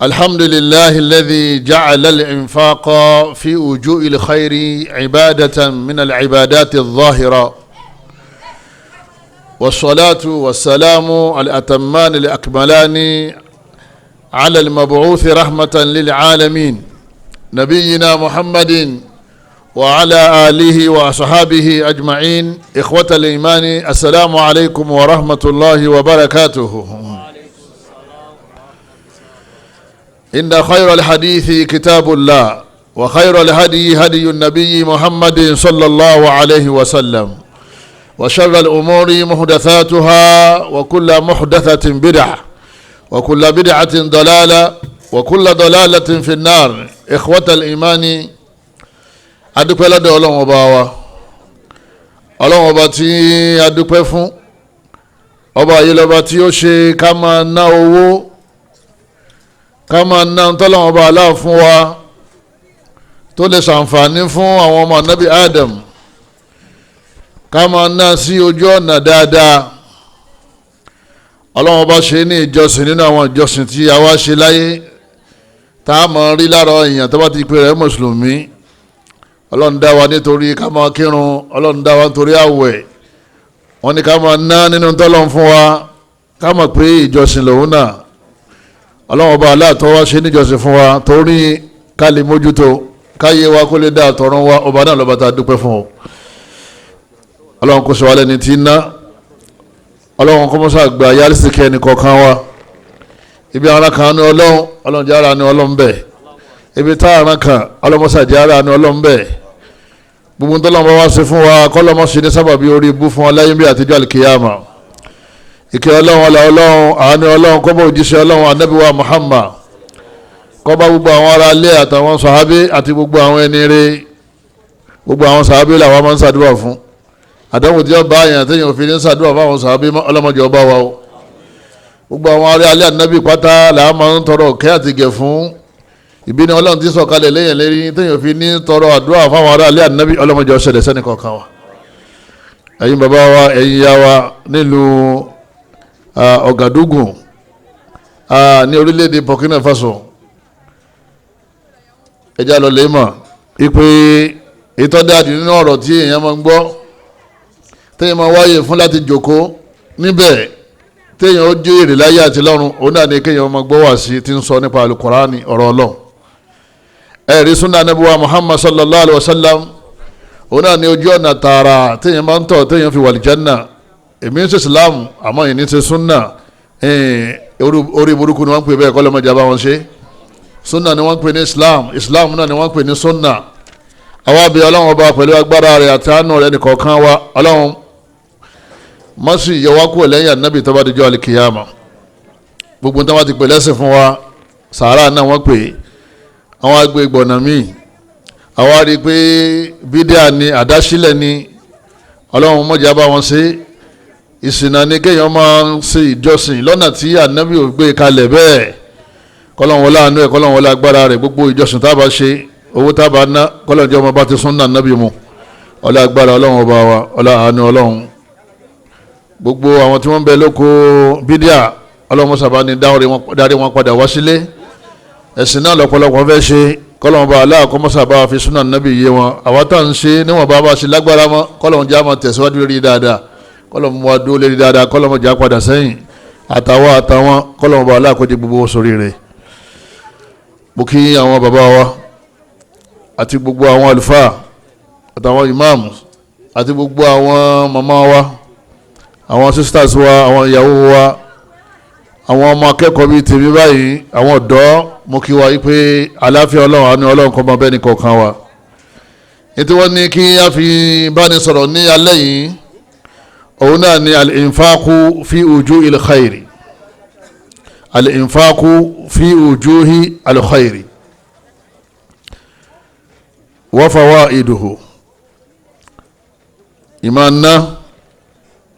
الحمد لله الذي جعل الإنفاق في وجوه الخير عبادة من العبادات الظاهرة، والصلاة والسلام الأتمان الأكملان على المبعوث رحمة للعالمين نبينا محمد وعلى آله وأصحابه أجمعين. إخوة الإيمان، السلام عليكم ورحمة الله وبركاته. إن خير الحديث كتاب الله، وخير الهدي هدي النبي محمد صلى الله عليه وسلم، وشر الأمور محدثاتها، وكل محدثة بدعة، وكل بدعة ضلالة، وكل ضلالة في النار. إخوة الإيمان، adúpẹ́ lọ́dọ̀ Ọlọ́hun Ọba wa, Ọlọ́hun Ọba tí adúpẹ́ fún, ọba yìí lọ́ba tí ó ṣe ká máa ná owó, ká máa ná tọ́lọ́hun Ọba Allah fún wa tó lè ṣàǹfààní fún àwọn ọmọ Ànábì Adam, ká máa ná sí ojú ọ̀nà dáadáa. Ọlọ́hun Ọba ṣe ní ìjọsìn nínú àwọn ìjọsìn tí a wá ṣe láyé tá a máa rí lára èèyàn tó bá ti pè rẹ̀ mùsùlùmí. Ọlọ́run dá wa nítorí ká máa kírun, Ọlọ́run dá wa nítorí àwẹ̀. Wọ́n ní ká máa ná nínú tọ́lọ́run fún wa, ká mọ̀ pé ìjọsìn lòun náà. Ọlọ́run Ọba Allah tó wá ṣe níjọsìn fún wa torí ká lè mójútó, káyé wa kó lè dá àtọ̀run wa. Ọba náà lọ́ba tá a dúpẹ́ fún ọ. Ọlọ́run kó ṣe wá lẹ́ni tí ń ná. Ọlọ́run kó mọ́sá gba yálísìkẹ́ ẹnì kọ̀ọ̀kan wa. Ibi ara kan ní Ọlọ́run jẹ́ ara ní Ọlọ́run bẹ́ẹ̀. Ibi táàrán kan ọlọ́mọsàjẹ́ ara ní Ọlọ́run bẹ́ẹ̀. Gbogbo tọ́lọ́mọ wá ṣe fún wa kọ́lọ́mọsí ní sábàbí orí ibú fún ọláyé bí àtijọ́ alìkìyàmà. Ìkẹ́ Ọlọ́run, ọlá Ọlọ́run, àánú Ọlọ́run, kó bá òjíṣẹ́ Ọlọ́run Ànábì wa Muhammad, kó bá gbogbo àwọn ará ilé àtàwọn sàhábé àti gbogbo àwọn ẹni rere. Gbogbo àwọn sàhábé làwọn máa ń ṣàdúrà fún. Àdánwò tí ó bá àyàn téèyàn fi ní ṣàdúrà fún àwọn sàhábé ọlọ́mọdé ọba wa o. Gbogbo àwọn ará ilé Ànábì pátá làwọn máa ń tọrọ kẹ́ àti gẹ̀ fún. Ìbínú Ọlọ́run tí sọ̀kalẹ̀ lẹ́yìn lérí téèyàn fi ní tọrọ àdúrà fáwọn ará ilé Ànábì ọlọ́mọdé ọ̀ṣẹ̀lẹ̀ sẹ́ni kọ̀ọ̀kan wa. Ẹ̀yin bàbá wa, ẹ̀yin ìyá wa nílùú Ọ̀gàdúgùn ní orílẹ̀-èdè Burkina Faso, ẹjá lọ lè mọ̀ ipe ìtọ́jáde nínú ọ̀rọ̀ tí èèyàn máa ń gbọ́ téèyàn máa wáyé fún láti jòkó níbẹ̀ téèyàn ó jẹ́ èrè láyé àti lọ́run. Òun náà ni kéèyàn máa gbọ́ wá sí tí ń sọ nípa Al-Qur'ani, ọ̀rọ̀ Ọlọ́run. Ẹ̀rí súnà Ànábì wa Muhammad sallallahu alayhi wa sallam, òun náà ni ojú ọ̀nà tààrà téèyàn máa ń tọ̀ téèyàn fi wà lìjánà. Èmi ń ṣe Islam àmọ́ ìní ṣe súnà, orí burúkú ni wọ́n ń pè bẹ́ẹ̀, kọ́lọ́mọjà bá wọn ṣe. Súnà ni wọ́n ń pè ní Islam, Islam náà ni wọ́n ń pè ní súnà. Àwa bí Ọlọ́run Ọba pẹ̀lú agbára rẹ̀ àti àánú rẹ̀ nìkọ̀ọ̀kan wa, Ọlọ́run mọ́sí ìyọwákú lẹ́yìn Ànábì tó bá dijọ́ alìkìyàmà. Gbogbo tó bá ti pè lẹ́sìn fún wa, sàárà náà wọ́n pè, àwọn agbè gbọ̀nà míì, àwa rí i pé bídíà ni, àdásílẹ̀ ni. Ọlọ́run mọ́jà bá wọn ṣe. Ìsìnà ni kéèyàn máa ń ṣe ìjọsìn lọ́nà tí Ànábì ò gbé kalẹ̀ bẹ́ẹ̀. Kọ́lọ́run wọlé àánú ẹ̀, Kọ́lọ́run wọlé agbára rẹ̀, gbogbo ìjọsìn tá a bá ṣe, owó tá a bá ná, Kọ́lọ́run jẹ́ ọmọ bá ti súnnà Ànábì mu. Ọlá agbára Ọlọ́run Ọba wa, ọlá àánú Ọlọ́run. Gbogbo àwọn tí wọ́n ń bẹ lóko bídíà, Ọlọ́run sábà ní dárí wọn padà wá sílé. Ẹ̀sìn náà lọ́pọ̀lọpọ̀ fẹ́ ṣe, Kọ́lọ́run Ọba Allah kó mọ́ sábà fi súnnà Ànábì yé wọn. àwa tá à ń ṣe níwọ̀n bá ṣe lágbára mọ́, Kọ́lọ́run já máa tẹ̀síwájú lórí dáadáa, Kọ́lọ́run mú wa dúró lórí dáadáa, Kọ́lọ́run já padà sẹ́yìn àtàwọn Kọ́lọ́run Ọba Allah kó jẹ́ gbogbo sórí rẹ̀. Mo kí àwọn bàbá wa àti gbogbo àwọn àlùfáà àtàwọn imams àti gbogbo àwọn màmá wa, àwọn sisters wa, àwọn ìyàwó wa, àwọn ọmọ akẹ́kọ̀ọ́ bíi tèmi báyìí, àwọn ọ̀dọ́. Mo kí wa yí pé àlàáfíà Ọlọ́run, àánú Ọlọ́run kó máa bẹ ní kọ̀ọ̀kan wa. Ètò wọn ní kí a fi bá ní sọ̀rọ̀ ní alẹ́ yìí, òun náà ni al-infaqu fi wujuhil khairi, al-infaqu fi wujuhi al-khairi wa fawaiduhu.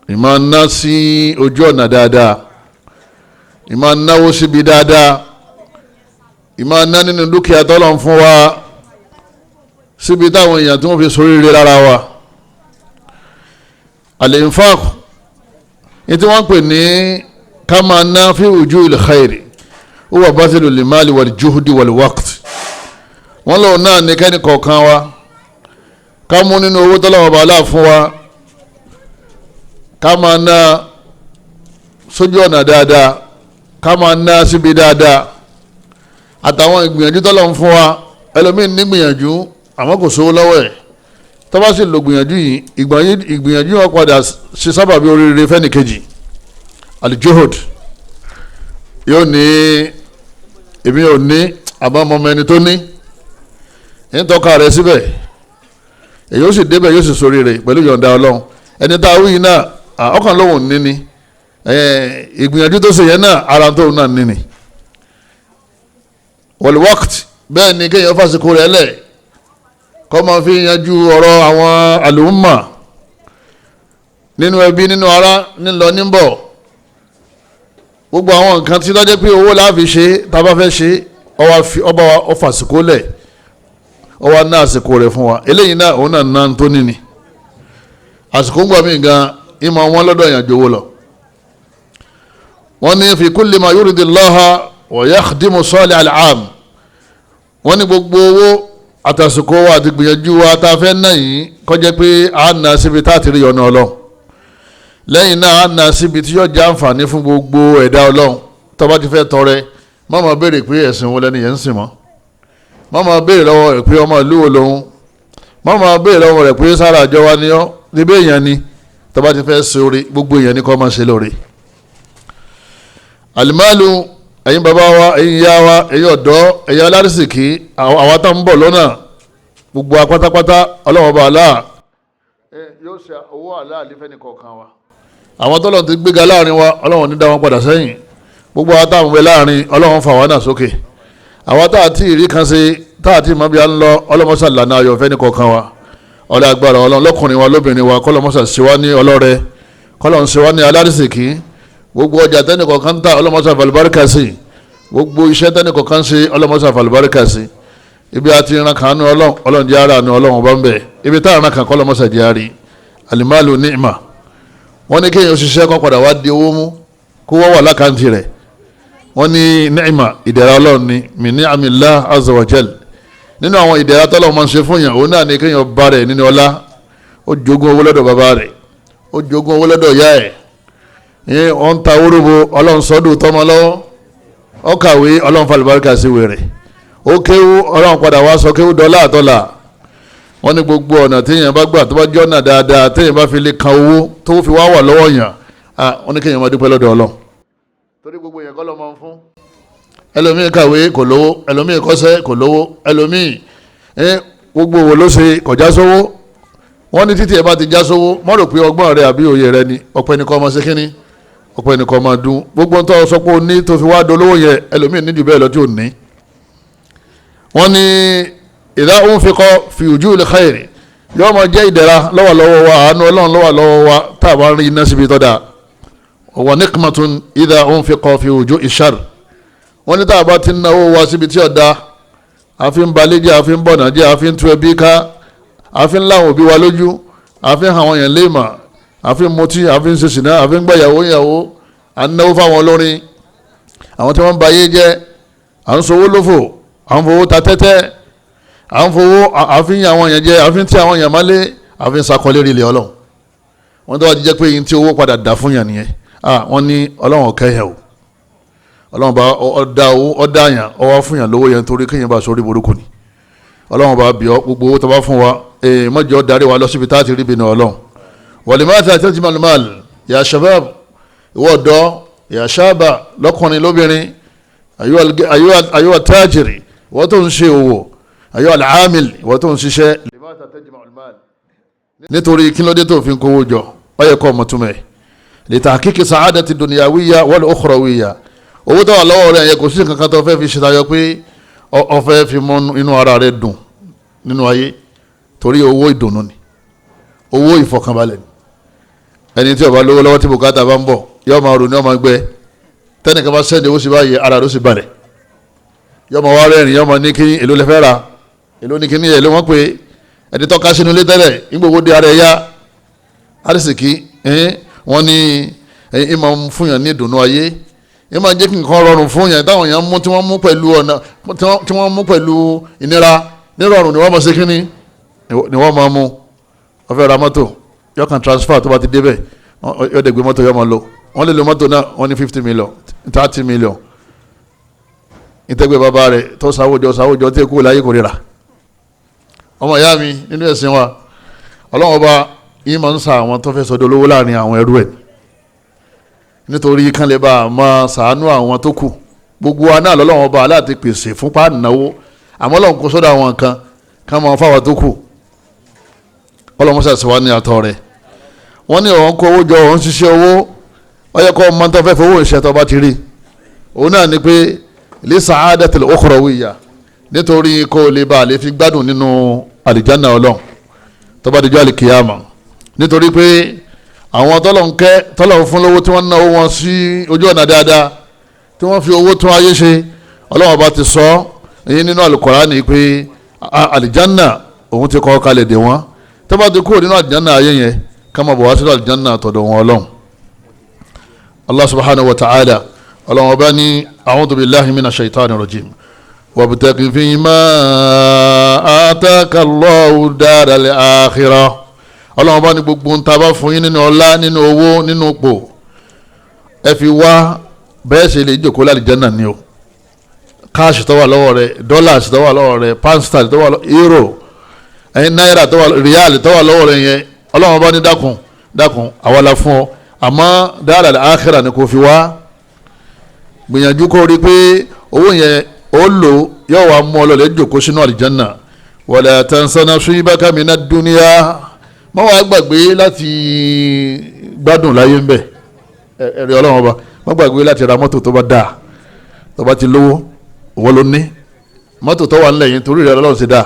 ìmáná sí ojú ọ̀nà dáadáa, ìmánáwó síbi dáadáa, ìmáná nínú dúkìá tọ́lọ̀ ń fún wa síbi táwọn èèyàn tí wọ́n fi ṣoríire lára wa. Al-infaq ní tí wọ́n pè ní ká máa ná fi wujuhil khairi, huwa badhlu limali wal juhdi wal waqt. wọ́n lòun náà ní kẹ́ni kọ̀ọ̀kan wa ká mú nínú owó tọ́lọ́wọ́ bá aláà fún wa ká máa ná sójú ọ̀nà dáadáa ká máa ná síbi dáadáa àtàwọn ìgbìyànjú tọ́lọ́wọ́ fún wa ẹlòmíín ní gbìyànjú àmọ́ kò sówó lọ́wọ́ ẹ̀ tó bá sì lo gbìyànjú yìí ìgbìyànjú wọn padà ṣe sábàbí oríire fẹ́nìkejì al-juhud yóò ní èmi ò ní àmọ́ ọmọ ẹni tó ní ń tọ́ka rẹ̀ síbẹ̀ èyí ó sì débẹ̀ yóò sì sórí rẹ̀ pẹ̀lú yọ̀ǹda ọlọ́run ẹni tá a wí yìí náà ọkàn lóhùn níní ìgbìyànjú tó ṣe yẹn náà ara tó náà níní wal waqt bẹ́ẹ̀ ni kéèyàn fàṣikò rẹ̀ lẹ̀ kọ́ máa fi yanjú ọ̀rọ̀ àwọn àlùmọ̀ nínú ẹbí nínú ará nílọ níbọ̀ gbogbo àwọn nǹkan tí lọ́jọ́ pé owó láàfi ṣe tá a bá fẹ́ ṣe ọba ọfàṣikò lẹ̀ ọwọ́ náà àsìkò rẹ̀ fún wa eléyìí náà òun náà ná tó níní àsìkò ń gbà mí gan ìmọ̀ wọn lọ́dọ̀ ìyànjú owó lọ. wọ́n ní fi kulli ma yuridillaha wa yakhdimu salih al-aam wọ́n ní gbogbo owó àtàsìkò wa àti gbìyànjú wa tá a fẹ́ náà yìí kọjá pé a nà síbi tá a ti rí ọ̀nà ọlọ́run lẹ́yìn náà a nà síbi tí yóò jẹ́ àǹfààní fún gbogbo ẹ̀dá ọlọ́run tó bá ti fẹ́ tọrẹ má máa béèrè pé ẹ̀sìn wo lẹ́ni yẹn ń sìn mọ́ má máa béèrè lọ́wọ́ rẹ̀ pé ọmọ ìlú wo lòun má máa béèrè lọ́wọ́ rẹ̀ pé sára àjọ wa ni ọ́ níbẹ̀ èèyàn ni tó bá ti fẹ́ ṣe oore gbogbo èèyàn ni kó máa ṣe lóore. alimalu ẹ̀yin bàbá wa ẹ̀yin ìyá wa ẹ̀yin ọ̀dọ́ ẹ̀yin alárìsìkí àwa tá ń bọ̀ lọ́nà gbogbo apátápátá ọlọ́wọ́ bá aláà yóò ṣe owó aláà lífẹ́ ní kọ̀ọ̀kan wa. àwọn tọ́lọ̀ ti gbéga láàrin wa ọlọ́wọ́ ní dá wọn padà sẹ́yìn gbogbo àwọn táwọn bẹ láàrin ọlọ́wọ́ fà wá náà sókè àwọn tá àti ìrí kan ṣe tá àti ìmọ̀ bí a ń lọ ọlọ́mọṣà lànà ayọ̀ fẹ́ ní kọ̀ọ̀kan wa ọlọ́ agbára ọlọ́run lọ́kùnrin wa lóbìnrin wa kọ́lọ́mọṣà ṣe wá ní ọlọ́rẹ kọ́lọ́n ṣe wá ní alárìsìkí gbogbo ọjà tẹ́nì kọ̀ọ̀kan ta ọlọ́mọṣà fàlùbáríkà sí gbogbo iṣẹ́ tẹ́nì kọ̀ọ̀kan ṣe ọlọ́mọṣà fàlùbáríkà sí ibi àti ìran kan ní ọlọ́run jẹ́ ara ní ọlọ́run bá ń bẹ̀ ibi tá ìran kan kọ́lọ́mọṣà jẹ́ àrí alimalu ni'ma wọ́n ní kéèyàn òṣìṣẹ́ kan padà wá di owó mú kó wọ́n wà lákàntì rẹ̀ wọ́n ní ni'ma ìdẹ̀ra ọlọ́run ni min ni'amillah azza wa jal nínú àwọn ìdẹ̀ra tọ́lọ́run máa ń ṣe fún yàn òun náà ni kéèyàn bá rẹ̀ nínú ọlá ó jogún owó lọ́dọ̀ bàbá rẹ̀ ó jogún owó lọ́dọ̀ ìyá ẹ̀ ó ń ta wóróbo ọlọ́run sọ́dún tọ́mọ lọ́wọ́ ó kàwé ọlọ́run falùbáríkà sí ìwé rẹ̀ ó kéwú ọlọ́run padà wá sọ kéwú dọ́là àtọ́là wọ́n ní gbogbo ọ̀nà téèyàn bá gbà tó bá jọ́ ọ̀nà dáadáa téèyàn bá fi lè kan owó tó fi wá wà lọ́wọ́ yàn wọ́n ní kéèyàn máa dúpẹ́ lọ́dọ̀ ọlọ́run torí gbogbo yẹn kọ́ lọ́ máa ń fún ẹlòmíì kàwé kò lówó ẹlòmíì kọ́ṣẹ́ kò lówó ẹlòmíì gbogbo wo ló ṣe kọjá sówó wọ́n ní títí ẹ̀ bá ti já sówó mọ́ rò pé ọgbọ́n rẹ àbí òye rẹ ni ọpẹ́ ni kó máa ṣe kínní ọpẹ́ ni kó máa dún gbogbo ń tọ́ sọ pé o ní tó fi wá dolówó yẹn ẹlòmíì níjù bẹ́ẹ̀ lọ tí ò ní. wọ́n ní idha unfiqa fi wujuhil khairi yóò máa jẹ́ ìdẹ̀ra lọ́wọ́lọ́wọ́ wa àánú ọlọ́run lọ́wọ́lọ́wọ́ wa tá a bá rí iná síbi tọ́da wa niqmatun idha unfiqa fi wujuhish sharr wọ́n ní tá a bá ti náwó wa síbi tí ọ̀dà àfi ń balẹ̀ jẹ́ àfi ń bọ̀nà jẹ́ àfi ń tú ẹbí ká àfi ń láwọn òbí wa lójú àfi ń àwọn yẹn léèmà àfi ń mutí àfi ń ṣe ṣìnà àfi ń gbàyàwó yàwó à ń náwó fáwọn olórin àwọn tí wọ́n ń ba ayé jẹ́ à ń sowó lófò à ń fowó ta tẹ́tẹ́ à ń fowó àfi ń yàn àwọn yẹn jẹ́ àfi ń tí àwọn yẹn mọ́lé àfi ń sakọ́lé rí ilé ọlọ́run wọ́n tó wá ti jẹ́ pé yín tí owó padà dà fún yàn nìyẹn wọ́n ní ọlọ́run ọ̀kẹ́yẹ̀ o ọlọ́run bá ọ̀dà owó ọ̀dà yàn ọwọ́ fún yàn lówó yẹn torí kéèyàn bá sórí burúkú ni ọlọ́run bá bí ọ gbogbo owó tó bá fún wa mọ́jọ́ darí wa lọ síbi tá a ti rí bínú ọlọ́run walimata tajmal mal ya shabab ìwọ ọ̀dọ́ ya shaba lọ́kùnrin lóbìnrin ayuwa tajiri ìwọ tó ń ṣe òwò ayuwa al-amil ìwọ tó ń ṣiṣẹ́ limata tajmal mal nítorí kí ló dé tó fi ń kówó jọ ó yẹ kó mọ̀túnmẹ̀ li tahqiqi sa'adati dunyawiyya wal ukhrawiyya owó tó wà lọ́wọ́ rẹ̀ yẹ kò sí kankan tó fẹ́ fi ṣètayọ pé ó fẹ́ fi mọ́ inú ara rẹ̀ dùn nínú ayé torí owó ìdùnnú ni owó ìfọkànbalẹ̀ ni ẹni tí ó bá lówó lọ́wọ́ tí bùkátà bá ń bọ̀ yóò máa ronú yóò máa gbẹ tẹ́nìkan bá sẹ́ndì owó sí báyìí ara rẹ̀ sì balẹ̀ yóò máa wá rẹ́rìn yóò máa ní kí èlò lè fẹ́ ra èlò ní kíní èlò wọn pé ẹni tó ká sínú ilé tẹ́lẹ̀ nígbòho di ara ẹ̀ yá arísìkí wọ́n ní ìmọ̀ fúnyàn ní ìdùnnú ayé yẹn máa jẹ́ kí nǹkan rọrùn fún yẹn táwọn yẹn mú tí wọ́n mú pẹ̀lú ọ̀nà tí wọ́n mú pẹ̀lú ìnira nírọ̀rùn ni wọ́n máa ṣe kínní ni wọ́n máa mú wọ́n fẹ́ ra mọ́tò yọ kan transfer tó bá ti débẹ̀ yọ dẹ̀ gbé mọ́tò yọ máa lò wọ́n lè lo mọ́tò náà wọ́n ní 50 million 30 million ìtẹ́gbẹ́ bàbá rẹ̀ tó sáwójọ tí èkó láyé kò ríra ọmọ ìyá mi nínú ẹ̀sìn wa ọlọ́run ọba yìí máa ń sa àwọn tó fẹ́ sọdọ̀ olówó láàrin àwọn ẹrú ẹ̀ nítorí kán lè bá a máa sàánú àwọn tó kù gbogbo wa náà lọ́lọ́run ọba aláàtí pèsè fún pàdánù àmọ́ ọlọ́run kò sọ́dọ̀ àwọn kan ká máa fáwọn tó kù ọlọ́run ṣàṣì wá ní àtọ̀ rẹ̀ wọ́n ní òun kó owó jọ òun ṣiṣẹ́ owó ọyẹ kọ́ ọmọ tó fẹ́ fowó ìṣẹ́ tó bá ti rí òun náà ni pé li sa'adatil ukhrawiyya nítorí kó lè bá a lè fi gbádùn nínú àlìjáná ọlọ́run tó bá dijọ́ àlìkìyàmà nítorí pé àwọn tọ́lọ̀ fún lówó tí wọ́n ná owó wọn sí ojú ọ̀nà dáadáa tí wọ́n fi owó tún ayé ṣe ọlọ́run ọba ti sọ èyí nínú Al-Qur'ani pé àlìjáná òun ti kọ́ kalẹ̀ dè wọ́n tó bá ti kúrò nínú àlìjáná ayé yẹn ká máa bọ̀ wá sínú àlìjáná tọ̀dọ̀ wọn ọlọ́run Allah subhanahu wa ta'ala ọlọ́run ọba ní a'udhu billahi minash shaitani rajim wabtaghi fima ataka Allahu daral akhirah ọlọ́run bá ní gbogbo ń tabá fún yín nínú ọlá nínú owó nínú ipò ẹ fi wá bẹ́ẹ̀ ṣe lè jòkó lálìjánnà ni o káàṣì tó wà lọ́wọ́ rẹ dọ́làsì tó wà lọ́wọ́ rẹ pánstà tó wà lọ́wọ́ euro ẹ̀yin náírà tó wà ríálì tó wà lọ́wọ́ rẹ yẹn ọlọ́run bá ní dákun àwa la fún ọ àmọ́ daral akhirah ni kò fi wá gbìyànjú kó rí pé owó yẹn ó lò yóò wá mú ọlọ́lẹ̀ jòkó sínú àlìjánnà wala tansa nasibaka minad dunya má wàá gbàgbé láti gbádùn láyé ń bẹ̀ ẹ̀rí ọlọ́run ọba má gbàgbé láti ra mọ́tò tó bá dáa tó bá ti lówó òwò ló ní mọ́tò tó wà nílẹ̀ yẹn torí rẹ̀ ọlọ́run ṣe dáa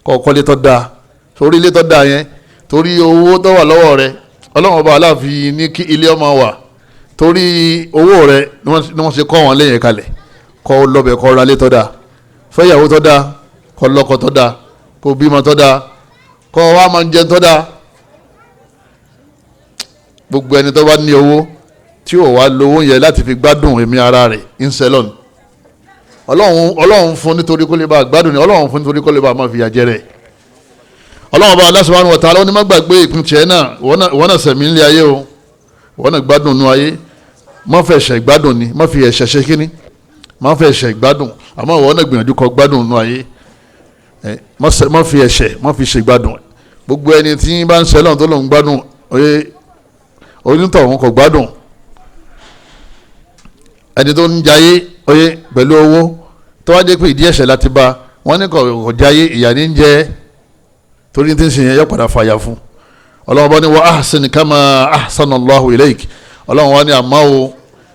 kọ́ kọ́lé tó dáa torí ilé tó dáa yẹn torí owó tó wà lọ́wọ́ rẹ̀ ọlọ́run ọba aláàfin ní kí ilé ọmọ wà torí owó rẹ̀ ni wọ́n ṣe kọ́ wọn lẹ́yìn kalẹ̀ kọ́ lọ́bẹ̀ kọ́ ra lé tó dáa fẹ́yàwó tó dáa kọ́ lọ́kọ tó dáa kó bímọ tó dáa kọ́ wa máa ń jẹ tó dáa gbogbo ẹni tó bá ní owó tí ò wá lówó yẹ láti fi gbádùn ẹ̀mí ara rẹ̀ inselon ọlọ́run fún nítorí kó lè bá gbádùn ni ọlọ́run fún nítorí kó lè bá máa fi yàjẹ́ rẹ̀ ọlọ́run bá Allah subhanahu wa ta'ala ó ní má gbàgbé ìpín tiẹ̀ náà wọ́n náà sẹ̀mí nílé ayé o wọ́n náà gbádùn nú ayé má fẹ́ ẹ̀ṣẹ̀ gbádùn ni má fi ẹ̀ṣẹ̀ ṣe kíní má fẹ́ ẹ̀ṣẹ̀ gbádùn àmọ́ wọ́n náà gbìyànjú kó gbádùn nú ayé má fi ẹ̀ṣẹ̀ má fi ṣe gbádùn gbogbo ẹni tí bá ń sẹ́lọ̀n tó lòun gbádùn onítọ̀hún kò gbádùn ẹni tó ń jayé pẹ̀lú owó tó wá dé pé ìdí ẹ̀ṣẹ̀ láti bá wọn ní kò jayé ìyà ní jẹ́ torí tí ń sìn yẹn yọ padà fàyà fún ọlọ́run bá ní wa ahsin kama ahsana Allahu ilayk ọlọ́run wá ní àmọ́ o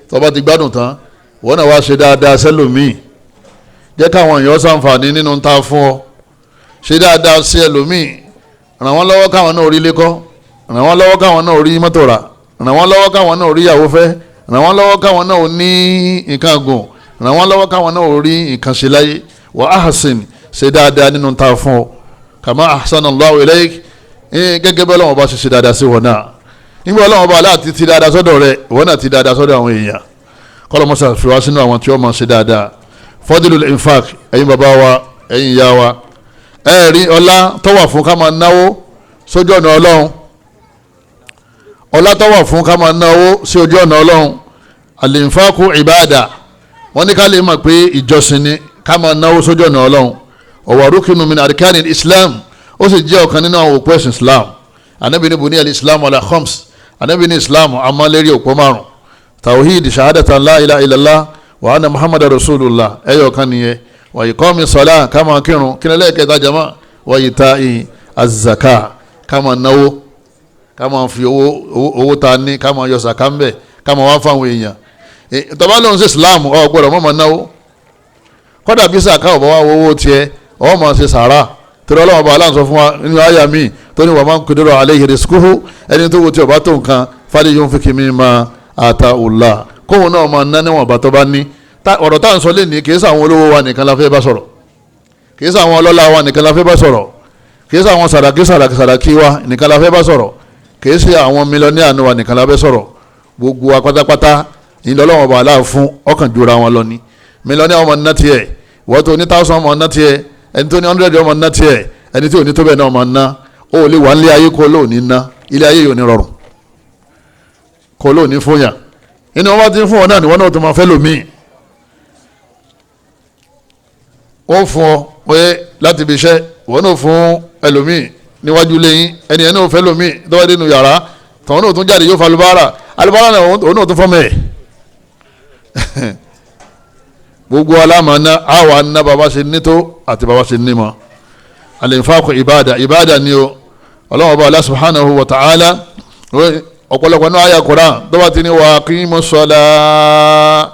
tó bá ti gbádùn tán wọ́n náà wá ṣe dáadáa sẹ́lòmíì jẹ́ káwọn èèyàn ṣàǹfààní nínú ta fún ọ ṣe dáadáa sí ẹlòmíì ràn wọ́n lọ́wọ́ káwọn náà rí lẹ́kọ́ ràn wọ́n lọ́wọ́ káwọn náà rí mọ́tò rà ràn wọ́n lọ́wọ́ káwọn náà rí ìyàwó fẹ́ ràn wọ́n lọ́wọ́ káwọn náà ní nǹkan gùn ràn wọ́n lọ́wọ́ káwọn náà rí nǹkan ṣe láyé wa ahsin ṣe dáadáa nínú ta fún ọ kama ahsanallahu ilayk gẹ́gẹ́ bí Ọlọ́run bá ṣe dáadáa sí wọn náà nígbà Ọlọ́run bá aláàtí ti dáadáa sọ́dọ̀ rẹ̀ ìwọ náà ti dáadáa sọ́dọ̀ àwọn èèyàn kọ́lọ́mọ́sá fi wá sínú àwọn tí wọ́n máa ṣe dáadáa fadlul infaq ẹ̀yin bàbá wa ẹ̀yin ìyá wa ẹ̀rí ọlá tó wà fún ká máa náwó sójú ọ̀nà Ọlọ́run ọlá tó wà fún ká máa náwó sí ojú ọ̀nà Ọlọ́run al-infaqu ìbáàdà wọ́n ní ká lè mọ̀ pé ìjọsìn ni ká máa náwó sójú ọ̀nà Ọlọ́run ọ̀wà rúkìnnù min arkanil Islam ó sì jẹ́ ọ̀kan nínú àwọn òpó ẹ̀sìn Islam anabi ní buniyal Islam ala khams anabi ní Islam amálérí òpó márùn tawhid shahadatan la ilaha illallah wa anna muhammadar rasulullah ẹ̀yọ̀ kan nìyẹn wa iqami salah kama kírun kí ni lẹ́ẹ̀kẹta jama wa ita'i az-zaka kama náwó kama fi owó ta ní kama yọ sàká ń bẹ̀ kama wá fáwọn èèyàn tọ́ba lóun sí Islam ọ̀ gbọ́dọ̀ mọ́ náwó kọ́dà bí sàká ọ̀bọ̀ wá owó tiẹ̀ ọ̀ máa ṣe sàrà torí ọlọ́wọ́n bá aláǹsọ fún wa nínú àyà mi tó ní wa man qudira alayhi rizquhu ẹni tó wo tí ọba tó nǹkan falyunfiq mimma atahullah kóhun náà máa ná níwọ̀n bá tó bá ní ọ̀rọ̀ tá à ń sọ lẹ́nìí kì í sàwọn olówó wa nìkan la fẹ́ bá sọ̀rọ̀ kì í sàwọn ọlọ́lá wa nìkan la fẹ́ bá sọ̀rọ̀ kì í sàwọn sàràkí wa nìkan la fẹ́ bá sọ̀rọ̀ kì í sí àwọn mílíọ̀nìyà wa nìkan la fẹ́ sọ̀rọ̀ gbogbo wa pátápátá ìlọ́lọ́wọ́n ọba aláà fún ọkàn jura wọn lọ ni mílíọ̀nù ọmọ ná tiẹ̀ wọ́n tó ní 1000 ọmọ ná tiẹ̀ ẹni tó ní 100 ọmọ ná tiẹ̀ ẹni tí ò ní tó bẹ́ẹ̀ náà ọmọ ná ó lè wà nílé ayé kó lóò ní ná ilé ayé yóò ní rọrùn kó lóò ní fún yàn inú wọn bá ti ń fún ọ náà ni wọn náà tó máa fẹ́ lòmíì wọ́n fún ọ pé láti ibi iṣẹ́ wọn náà fún ẹlòmíì níwájú lẹ́yìn ẹni ẹni ò fẹ́ lòmíì tọ́wọ́ dénú yàrá tọ́wọ́n náà tún jáde yóò fa alubára náà òun náà tún fọ́ mẹ́ẹ̀ gbogbo alámàná àwọn aná bàbá ṣe nító àti bàbá ṣe nímọ̀ al-infaqu ìbáàdà ni o Ọlọ́hun Ọba Allah subhanahu wa ta'ala ọ̀pọ̀lọpọ̀ náà àyà Qur'an tó bá ti ní wa aqimus salah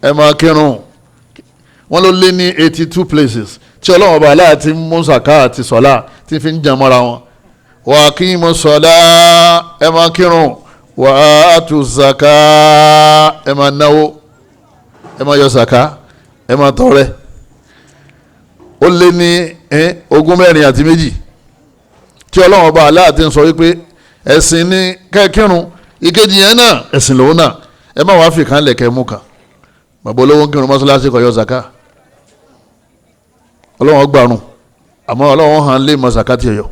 ẹ máa kírun wọ́n ló lé ní 82 places tí Ọlọ́hun Ọba Allah ti mú sàká àti sọ́lá tí fi ń jẹ mọ́ra wọn wa aqimus salah ẹ máa kírun wa atuz zakah ẹ máa náwó ẹ máa yọ sàká ẹ máa tọrẹ ó lé ní 24 tí Ọlọ́hun Ọba Allah ti ń sọ wípé ẹ̀sìn ní kẹ́kírun ìkejì yẹn náà ẹ̀sìn lòun náà ẹ má wàá fi kan lẹ̀kẹ́ mú kan bàbá olówó ń kírun mọ́ṣáláṣí kó yọ zaka Ọlọ́hun gbàrún àmọ́ Ọlọ́hun hàn lé mọ́ zaka tí yọ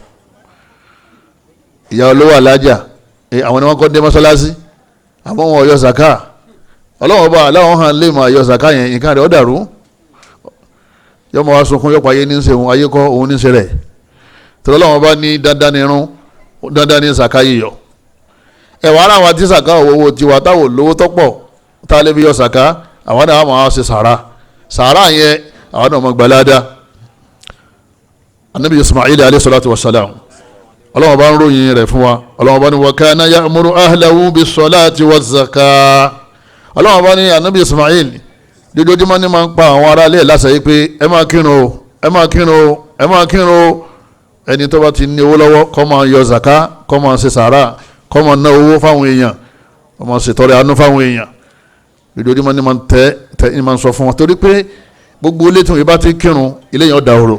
ìyá olówó alájà àwọn ni wọ́n kọ́ dé mọ́ṣáláṣí àmọ́ wọn yọ zaka Ọlọ́hun Ọba Ọlọ́hun hàn lé mọ́ yọ zaka yẹn nǹkan rẹ̀ ó dàrú yọmọ wa sunkún yọpọ̀ ayé ní ń ṣe òun ayé kọ́ òun ní ń ṣe rẹ̀ tọ́lọ́ Ọlọ́hun Ọba ní dandan ní irun dandan ní sàká yíyọ ẹwà ara wa tí sàká owó tiwa táwọn olówó tọ́pọ̀ tá a lè fi yọ sàká àwọn náà máa ṣe sàrà yẹn àwọn náà máa gbalada anabi Ismail alayhi salatu wa salam Ọlọ́hun bá ń ròyìn rẹ̀ fún wa Ọlọ́hun bá ní wa kana ya'muru ahlahu bis salati waz zakah Ọlọ́hun bá ní anabi Ismail dojoojúmọ́ ní máa ń pa àwọn ará ilé ẹ̀ láṣẹ yìí pé ẹ máa kírun o ẹ máa kírun o ẹ máa kírun o ẹni tó bá ti ní owó lọ́wọ́ kó máa yọ zaka kó máa ṣe sàrà kó máa ná owó fáwọn èèyàn kó máa ṣètọrẹ àánú fáwọn èèyàn lójoojúmọ́ ni máa ń tẹ́ ní máa ń sọ fún wọn torí pé gbogbo ilé tí wọ́n bá ti ń kírun ilé yẹn ó dahoro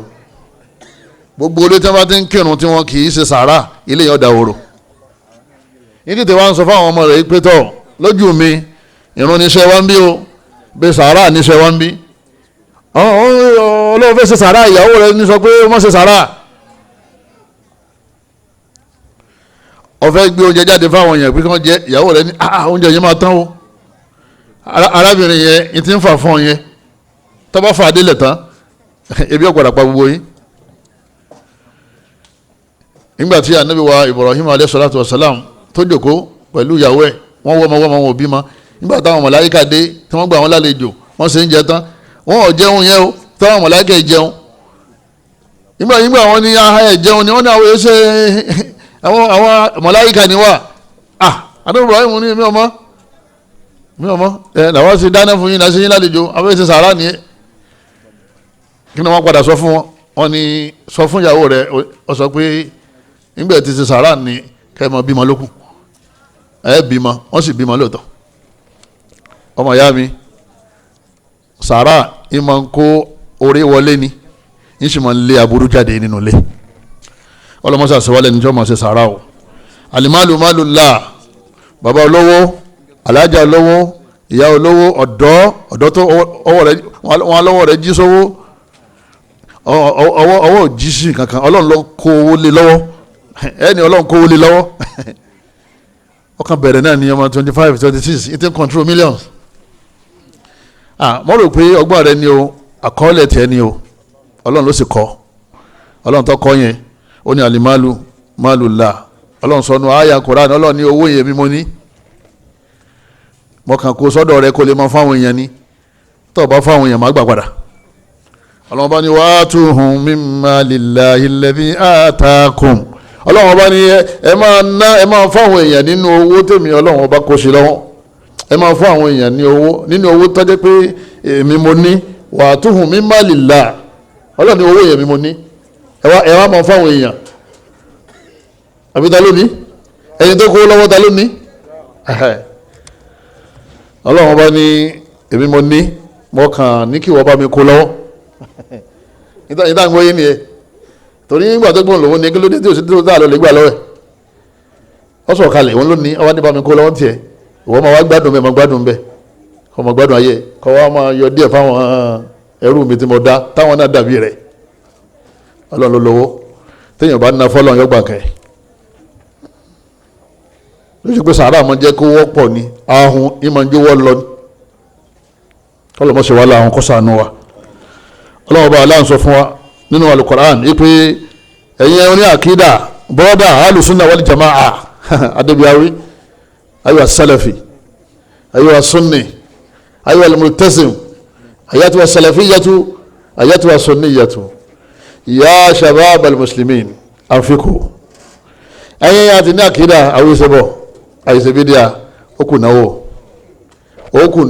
gbogbo ilé tí wọ́n bá ti ń kírun tí wọ́n kì í ṣe sàrà ilé yẹn ó dahoro ní tí wọ́n ń sọ fáwọn ọmọ rẹ̀ pé tọ́ lójú mi ìrun níṣẹ́ wá ń bí o bẹ́ẹ̀ sàrà níṣẹ́ wá ń bí ọlọ́wọ́ fẹ́ ṣe sàrà ìyàwó rẹ̀ ní sọ pé wọ́n ṣe sàrà ọ̀fẹ́ gbé oúnjẹ jáde fáwọn èèyàn pé kí wọ́n jẹ ìyàwó rẹ̀ ní oúnjẹ yẹn máa tán o arábìnrin yẹn ti ń fà fún ọ yẹn tó bá fà á délẹ̀ tán ebi ọ̀gbọ̀dà pa gbogbo yín nígbà tí anabi wa Ibrahim alayhi salatu wa salam tó jòkó pẹ̀lú ìyàwó ẹ̀ wọ́n wọ́n wọn ò bímọ nígbà táwọn mọ̀láyíkà dé tí wọ́n gbà wọ́n lálejò wọ́n sì ń jẹ tán wọ́n ò jẹun yẹn o táwọn mọ̀láyíkà jẹun nígbà wọn ní ẹ̀ jẹun ni wọ́n ní àwọn ẹ̀ṣẹ̀ àwọn mọ̀láyíkà ni wà anabi Ibrahim ní mi ọmọ làwọn sì dáná fún yín náà sí yín lálejò àwọn ẹ̀ṣẹ̀ sàrà nìyẹn kí ni wọ́n padà sọ fún wọn wọ́n ní sọ fún ìyàwó rẹ̀ ọ sọ pé nígbà tí ṣe sàrà ní kẹ́mọ bímọ lókù bímọ wọ́n sì bímọ lóòótọ́ ọmọ ìyá mi sàrà ìmọ̀ ń kó orí wọlé ni yín sì máa ń lé aburú jáde nínú ilé ọlọ́mọṣà sẹ́wálẹ̀ níjọ́ máa ṣe sàrà o alimalu malu la bàbá olówó alájà olówó ìyá olówó ọ̀dọ́ tó wọn lọ́wọ́ rẹ̀ jí sówó ọwọ́ jí sí kankan ọlọ́run ló kó owó lé lọ́wọ́ ẹni ọlọ́run kó owó lé lọ́wọ́ ọkàn bẹ̀rẹ̀ náà ní ọmọ 25 26 it control millions mo rò pé ọgbọ́n rẹ ni o àkọọ́lẹ̀ tiẹ̀ ni o ọlọ́run ló sì kọ́ ọlọ́run tó kọ́ yẹn ó ní alimalu malu la ọlọ́run sọnù àyà Quran ọlọ́run ní owó yẹn mi mo ní mo kàn kó sọ́dọ̀ rẹ kó lè mọ fáwọn èèyàn ni tó o bá fáwọn èèyàn má gbà padà ọlọ́run bá ní wa'atuhum mimma lillahi alladhi atakum ọlọ́run bá ní ẹ máa fáwọn èèyàn nínú owó tèmi ọlọ́run bá kó sí lọ́wọ́ ẹ máa fún àwọn èèyàn nínú owó tó jẹ́ pé èmi mo ní wa'atuhum mimma lillahi ọlọ́run ní owó yẹn mi mo ní ẹ wá máa fáwọn èèyàn àbí ta ló ní ẹni tó kó lọ́wọ́ ta ló ní ọlọ́run bá ní èmi mo ní mo kàn ní kí wọ́n bá mi kó lọ́wọ́ ìtàn ìgbóyè ni ẹ torí nígbà tó gbọ́n lòun ní kí ló dé tí o sì tó dáa lọ lè gbà lọ́wọ́ ẹ̀ ọ sọ̀ kalẹ̀ òun ló ní ọwọ́ ní bá mi kó lọ́wọ́ tiẹ̀ ìwọ máa wá gbádùn bẹ́ẹ̀ máa gbádùn bẹ́ẹ̀ kọ́ máa gbádùn ayé kọ́ wá máa yọ díẹ̀ fáwọn ẹrú mi tí mo dá táwọn náà dàbí rẹ̀ ọlọ́run ló lówó téèyàn bá ná fọ́lọ́run yọgbà kẹ́ lójú pé sàárà máa jẹ́ kó wọ́pọ̀ ní ahun ìmọ̀ ń jówọ́ lọ ní ọlọ́mọṣẹ́ wa láhun kó ṣàánú wa ọlọ́run ọba aláǹ sọ fún wa nínú Al-Qur'an wípé ẹ̀yin oní àkídà bọ́dà alùsùnà wal jama'a adébíyáwí aywa salafi aywa sunni aywa al-multazim ayatuwa salafiyatu ayatuwa sunniyatu ya shabab al-muslimin anfiqu ẹ̀yin àti ní àkídà àwíṣẹ́bọ̀ àìṣẹ́bídíà okùn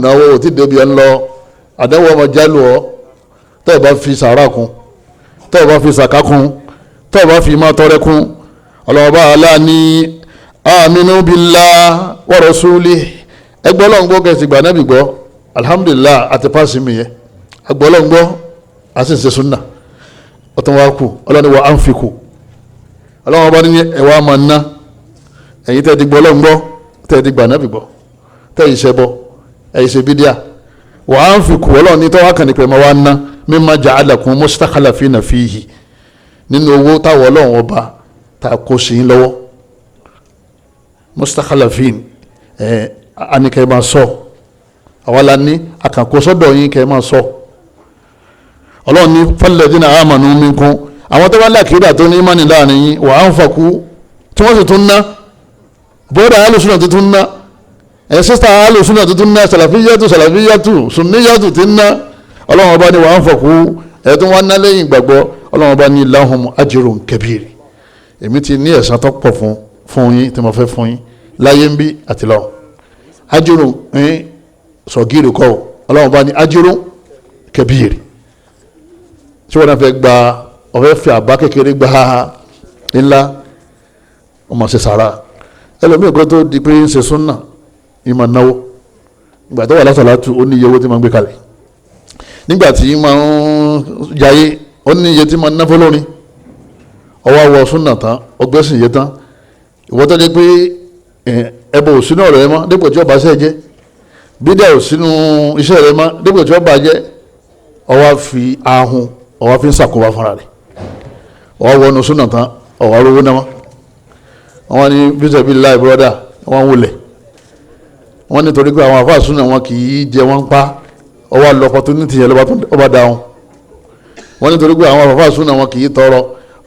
náwó tí débi ẹ̀ ń lọ àdánwò ọmọ jálù ọ tẹ́ ẹ bá fi sàárà kún tẹ́ ẹ bá fi sàká kún tẹ́ ẹ bá fi máa tọrẹ kún ọlọ́ọ̀bá aláàní aminu billah wa rasulih ẹgbẹ́ ọlọ́ngbọ́ kẹsì gbà nábì gbọ́ alhamdulillah àti pàṣẹ mi yẹ ẹgbẹ́ ọlọ́ngbọ́ àti ṣe súnà ọ̀tún wa kù ọlọ́ni wa anfiqu ọlọ́wọ́n bá ní ẹ̀wà máa ná ẹ̀yin tẹ́ ti gbọ́ ọlọ́ngbọ́ tẹ́ ti gbà nábì gbọ́ tẹ́ ìṣẹ́ bọ́ ẹ̀yìn ṣe bídíà wa anfiqu ọlọ́ni tọ́wọ́ kàn ní pẹ̀mọ́ wa ná mimma ja'alakum mustakhlafina fihi nínú owó táwọn ọlọ́run ọba tá a kó sí lọ́wọ́ mustakhlafin àníkẹ́ máa sọ àwa la ní àkànkó sọ́dọ̀ yín kẹ́ máa sọ ọlọ́run ní falladhina amanu minkum àwọn tó bá lákìídà tó ní ìmánì láàrin yín wa anfaqu tí wọ́n sì tún ná bọ́ọ̀dà alùsùnà tó tún ná sísá alùsùnà tó tún ná sàlàfíyàtù sunniyàtù tí ń ná ọlọ́run ọba ní wa anfaqu ẹ̀ẹ́dún wọn ná lẹ́yìn ìgbàgbọ́ ọlọ́run ọba ní lahum ajrun kabir èmi ti ní ẹ̀san tó pọ̀ fún yín tí mo fẹ́ fún yín láyé ń bí àti lọ ajrun sọ̀gírì kọ́ ọlọ́run ọba ní ajrun kabir tí wọ́n náà fẹ́ gba ọ̀fẹ́ fi àbá kékeré gba ńlá ọmọ ṣe sàrà ẹlòmíì kan tó di pé ń ṣe súnà ìmọ̀ náwó ìgbà tó wà lásàlátù ó ní iye owó tí máa ń gbé kalẹ̀ nígbà tí máa ń jayé ó ní iye tí máa ń ná fọlọ́rin ọwọ́ àwọ̀ súnà tán ọgbẹ́sìn yé tán ìwọ́n tó dé pé ẹbọ ò sínú ọ̀rọ̀ ẹ mọ́ dípò tí ọba ṣẹ́ jẹ́ bídà ò sínú iṣẹ́ rẹ mọ́ dípò tí ọba jẹ́ ọwọ́ fi ahun ọwọ́ fi ń sàkóbá fúnra rẹ̀ ọwọ́ wọnú súnà tán ọwọ́ arówó náà wọ́n ní bíṣẹ̀ bíi láì bọ́dà wọ́n wulẹ̀ wọ́n nítorí pé àwọn àfáà súnà wọn kì í jẹ wọ́n pa ọwọ́ àlọ́ opportunity yẹn lọ́ba dáhùn wọ́n nítorí pé àwọn àfáà súnà wọn kì í tọrọ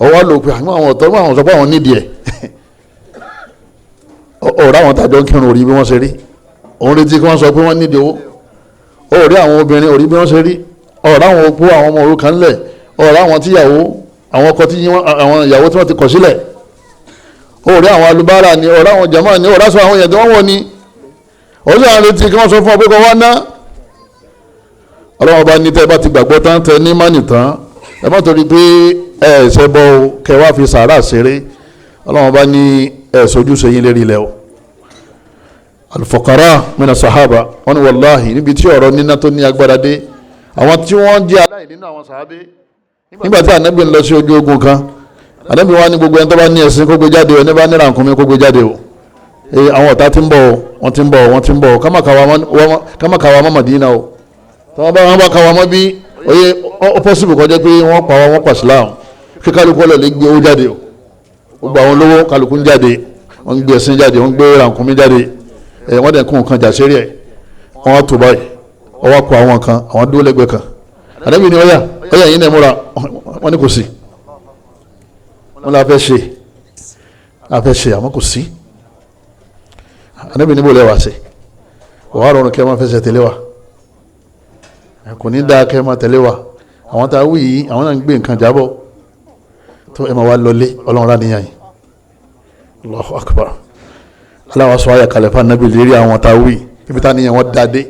ọwọ́ àlọ́ pé àwọn ọ̀tọ́ àwọn sọ pé àwọn nídìí ẹ̀ ọ̀rọ̀ àwọn tàjọ ń kírun orí bí wọ́n ṣe rí òun retí kí wọ́n sọ pé wọ́n nídìí owó ọ̀rẹ́ àwọn obìnrin orí bí wọ́n ṣe rí ọ̀rọ̀ àwọn opó àwọn ọmọ òrukàn ńlẹ̀ ọ̀rọ̀ àwọn tíyàwó àwọn ọkọ tí àwọn ìyàwó tí wọ́n ti kọ̀ sílẹ̀ ọ̀rẹ́ àwọn alubára ni ọ̀rọ̀ àwọn jama ni ọ̀rọ̀ aṣọ àwọn èèyàn tí wọ́n wọ̀ ni òun sì àwọn retí kí wọ́n sọ fún ọ pé kọ́ wá ná ọlọ́wọ́n bá ní tẹ́ bá ti gbàgbọ́ tán tẹ ní mánì tán ẹ má torí pé ẹ ṣe bọ́ kẹwàá fi sàárà ṣeré ọlọ́wọ́n bá ní ẹ sojú sẹ́yìn lérí ilẹ̀ o al-fuqara mina sahaba wọn ni wàláhì níbi tí ọ̀rọ̀ níná tó ní agbára dé àwọn tí wọ́n jẹ́ aláìní nínú àwọn sàábé nígbà tí ànábì ń lọ sí ojú ogun kan ànábì wa ní gbogbo ẹni tó bá ní ẹṣin kó gbé jáde o ẹni bá ní ràkúnmí kó gbé jáde o àwọn ọ̀tá ti ń bọ̀ wọ́n ti ń bọ̀ wọ́n ti ń bọ̀ kámàkàwá mọ́ Mádínà o tọ́wọ́n bá wọn bá kàwá mọ́ bí oye ó pọ́sibù kọjá pé wọ́n pa wọ́n pa Islam kí kálukú ọ̀lẹ̀ lè gbé owó jáde o gbogbo àwọn olówó kálukú ń jáde wọ́n ń gbé ẹṣin jáde wọ́n ń gbé ràkúnmí jáde wọ́n dẹ̀ kún nǹkan jà sérí ẹ̀ wọ́n wá tó báyìí ọwọ́ kọ àwọn kan àwọn dúró lẹ́gbẹ̀ẹ́ kan àdébí ni ọyà yìí náà múra wọ́n ní kò sí wọ́n la fẹ́ ṣe àmọ́ kò sí àdébí níbo lẹ́wà ṣe wàá rọrùn kẹ́ máa fẹsẹ̀ tẹ̀lé wa kò ní dáa kẹ́ máa tẹ̀lé wa àwọn tá a wí yìí àwọn náà ń gbé nǹkan jábọ̀ tó ẹ máa wá lọlé ọlọ́run rà níyàn yìí Allahu Akbar aláwa sọ ayà kalẹ̀ fún anábì lérí àwọn tá a wí ibi tá a níyàn wọ́n dáadé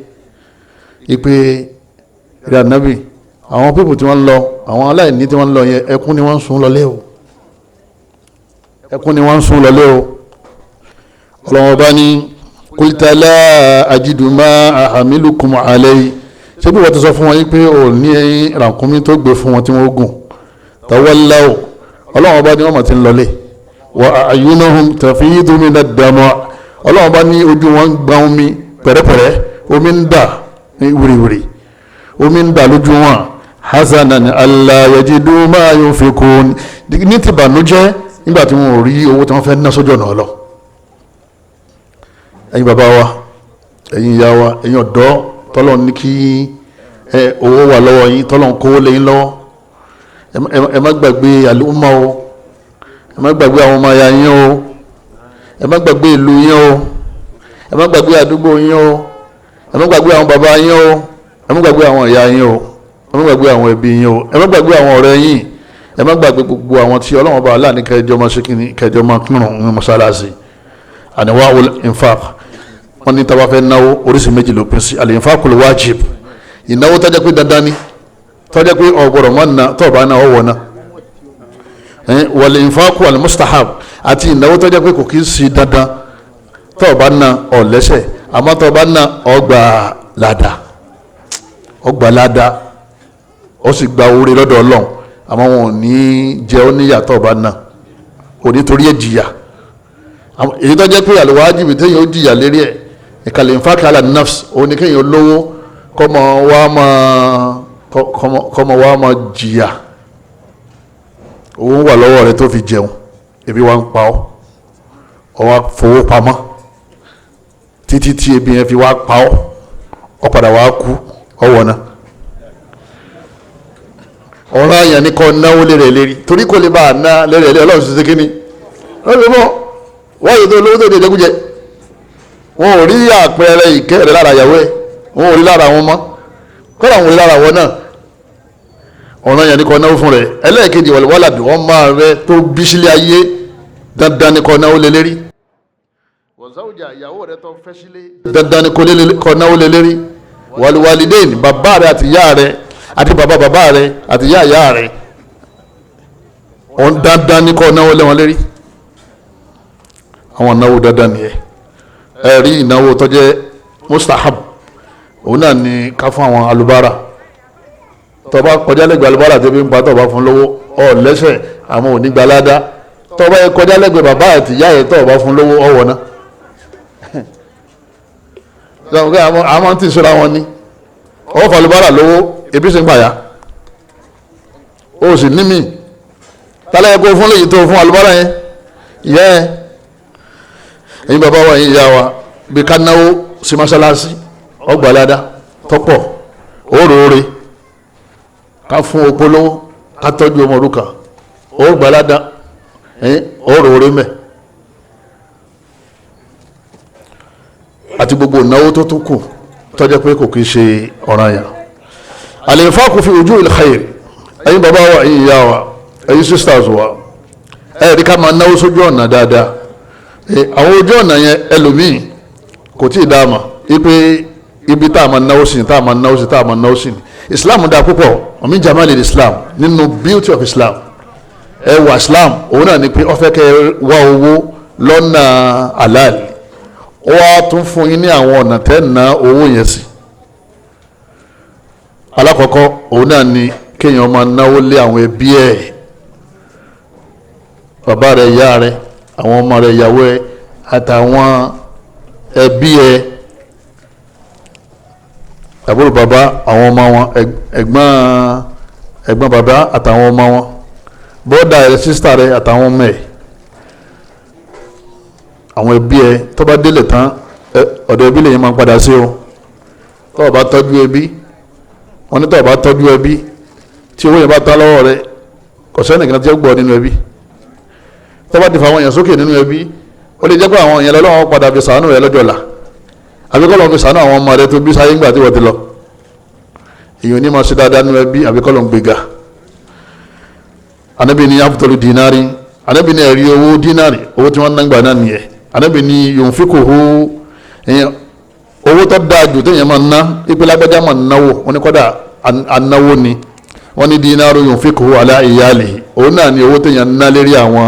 ipe ìrìn ànábì àwọn pípù tí wọ́n lọ àwọn aláìní tí wọ́n lọ yẹn ẹkún ni wọ́n ń sun lọlé o ẹkún ni wọ́n ń sun lọlé o ọlọ́wọ́n bá ní qulta la ajidu ma ahamilukum alayhi ṣé bí wọ́n ti sọ fún wọn yìí pé ò ní ràkúnmí tó gbé fún wọn tí wọ́n gùn tawallaw ọlọ́wọ́n bá ní wọ́n mọ̀ tí ń lọlé wa a'yunuhum tafidu mina ad-dam' ọlọ́run bá ní ojú wọn gba omi pẹ̀rẹ́pẹ̀rẹ́ omi ń dà ní wìrìwìrì omi ń dà lójú wọn hasanan alla yajidu ma yunfikun ní ti bànújẹ́ nígbà tí wọn ò rí owó tí wọ́n fẹ́ ná sójú ọ̀nà ọlọ. ẹ̀yin bàbá wa ẹ̀yin ìyá wa ẹ̀yin ọ̀dọ́ tọ́lọ́run ní kí owó wà lọ́wọ́ yín tọ́lọ́run kówó lẹ́yìn lọ́wọ́ ẹ má gbàgbé àlùmọ́ o ẹ má gbàgbé àwọn ọmọ ya yín o ẹ má gbàgbé ìlú yín o ẹ má gbàgbé àdúgbò yín o ẹ má gbàgbé àwọn bàbá yín o ẹ má gbàgbé àwọn ìyá yín o ẹ má gbàgbé àwọn ẹbí yín o ẹ má gbàgbé àwọn ọ̀rẹ́ yín ẹ má gbàgbé gbogbo àwọn tí Ọlọ́run bá aláàní kẹjọ máa ṣe kíni kẹjọ máa kírun ní mọ́sálásí anwa'ul infaq wọn ní tá bá fẹ́ náwó oríṣi méjì ló pín sí al-infaqul wajib ìnáwó tó jẹ́ pé dandan ni tó jẹ́ pé ọ̀gbọ̀rọ̀ máa ń na tó bá náà ọ̀wọ̀ náà wal-infaqu al-mustahab àti ìnáwó tó jẹ́ pé kò kí ń sí dandan tó bá ná ó lẹ́ṣẹ̀ àmọ́ tó bá ná ọgbà ládàá ó sì gba orí lọ́dọ̀ Ọlọ́run àmọ́ wọn ò ní jẹ́ ó níyà tó bá ná kò ní torí ẹ̀ jìyà èyí tó jẹ́ pé al-wajib téèyàn ó jìyà lérí ẹ̀ ìkàlẹ̀ infaq ala nafs òun ni kéèyàn lówó kọ́mọ wa máa jìyà owó wà lọ́wọ́ rẹ tó fi jẹun ebi wa ń pa ọ́ ọ wá fowó pamọ́ títí tí ebi yẹn fi wá pa ọ́ ọ padà wá kú ọwọ́ náà ọ̀rọ̀ àyàn ní kọ́ náwó lérè lérí torí kò lè bá a ná lérè lérí ọlọ́run ṣiṣẹ́ kínní lọ́dún mọ́ wáyé tó lówó tó dédé kújẹ wọn ò rí àpẹẹrẹ ìkẹ́ rẹ lára ìyàwó ẹ̀ wọn ò rí lára wọn mọ́ kọ́ra wọn ò rí lára wọn náà ọ̀rọ̀ àyàn ní kọ́ náwó fún rẹ ẹlẹ́ẹ̀kejì wàlúwàlàdì wọn máa rẹ tó bí sílé ayé dandan ní kọ́ náwó lé lérí wọ̀záwùjà ìyàwó rẹ tó fẹ́ sílé dandan ní kọ́ náwó lé lérí wàlúwàlìdẹ́ẹ̀nì bàbá rẹ àti ìyá rẹ àti bàbá rẹ àti ìyá rẹ ọ̀n dandan ní kọ́ náwó lé wọn lérí àwọn náwó dandan nìyẹn ẹ̀rí ìnáwó tó jẹ́ mustahab òun náà ni ká fún àwọn alubára tó bá kọjá lẹ́gbẹ̀ẹ́ alubára tó bí ń pa tó bá fún lówó ọ̀ lẹ́sẹ̀ àmọ́ ò ní gba ládá tó bá yẹ kọjá lẹ́gbẹ̀ẹ́ bàbá àti ìyá yẹn tó bá fún lówó ọ̀wọ̀ náà àmọ́ tí ì sọ́ra wọn ni ọwọ́ fún alubára lówó ebi sì ń pàyà ó sì ní mí tálẹ́ yẹ kó fún léyìí tó fún alubára yẹn yẹ́ ẹ̀yin bàbá wa yìí ìyá wa bí ká náwó sí mọ́sálásí ọgbàládá tọ́pọ̀ òróore ká fún opolówó ká tọ́jú ọmọ òrukàn ọgbàládá òróore mẹ́ àti gbogbo ìnáwó tó tún kù tọ́jẹ́ pé kò kí ṣe ọ̀ranyàn al-infaqu fi wujuhil khair ẹ̀yin bàbá wa ẹ̀yin ìyá wa ẹ̀yin sisters wa ẹ̀rí ká máa náwó sójú ọ̀nà dáadáa àwọn ojú ọ̀nà yẹn ẹlòmíì kò tí ì dáàmà wípé ibi tá a máa náwó sí tá a máa náwó sí tá a máa náwó sí Islam dáa púpọ̀ ọ̀mí jamalil Islam nínú beauty of Islam wà Islam òun náà ni pé ó fẹ́ kẹ́ wá owó lọ́nà halal ó wá tún fún yín ní àwọn ọ̀nà tẹ́ ná owó yẹn sí alákọ̀ọ́kọ́ òun náà ni kéèyàn máa náwó lé àwọn ẹbí ẹ̀ bàbá rẹ̀ ìyá rẹ̀ àwọn ọmọ rẹ̀ ìyàwó ẹ̀ àtàwọn ẹbí ẹ̀ àbúrò bàbá àwọn ọmọ wọn ẹ̀gbọ́n bàbá àtàwọn ọmọ wọn bọ́dà ẹ̀ sísítà rẹ̀ àtàwọn ọmọ ẹ̀ àwọn ẹbí ẹ̀ tó bá délé tán ọ̀dọ̀ ẹbí lèyìn máa ń padà sí o tó o bá tọ́jú ẹbí wọ́n ní tó o bá tọ́jú ẹbí tí owó yẹn bá tán lọ́wọ́ rẹ̀ kò sẹ́nìkan tí ó gbọ́ nínú ẹbí tó bá ti fa àwọn èèyàn sókè nínú ẹbí ó lè jẹ́ pé àwọn èèyàn lọ́wọ́ padà fi sàánú rẹ̀ lọ́jọ́ ọ̀la àbíkọ́ lọ́n fi sàánú àwọn ọmọ rẹ̀ tó bí sáyé ńgbà tí wọ́n ti lọ èèyàn ní máa ṣe dáadáa nínú ẹbí àbíkọ́ lọ́n gbéga Ànábì ní afdalu dinari Ànábì ní ẹ̀rí owó dínárì owó tí wọ́n ná gbà náà nìyẹn Ànábì ní yunfikuhu owó tó dáa jù téèyàn máa ná ipe lágbájá máa náwó wọn ní kọ́dà anáwó ni wọ́n ní dínárù yunfikuhu ala iyalihi òun náà ni owó téèyàn ná lérí àwọn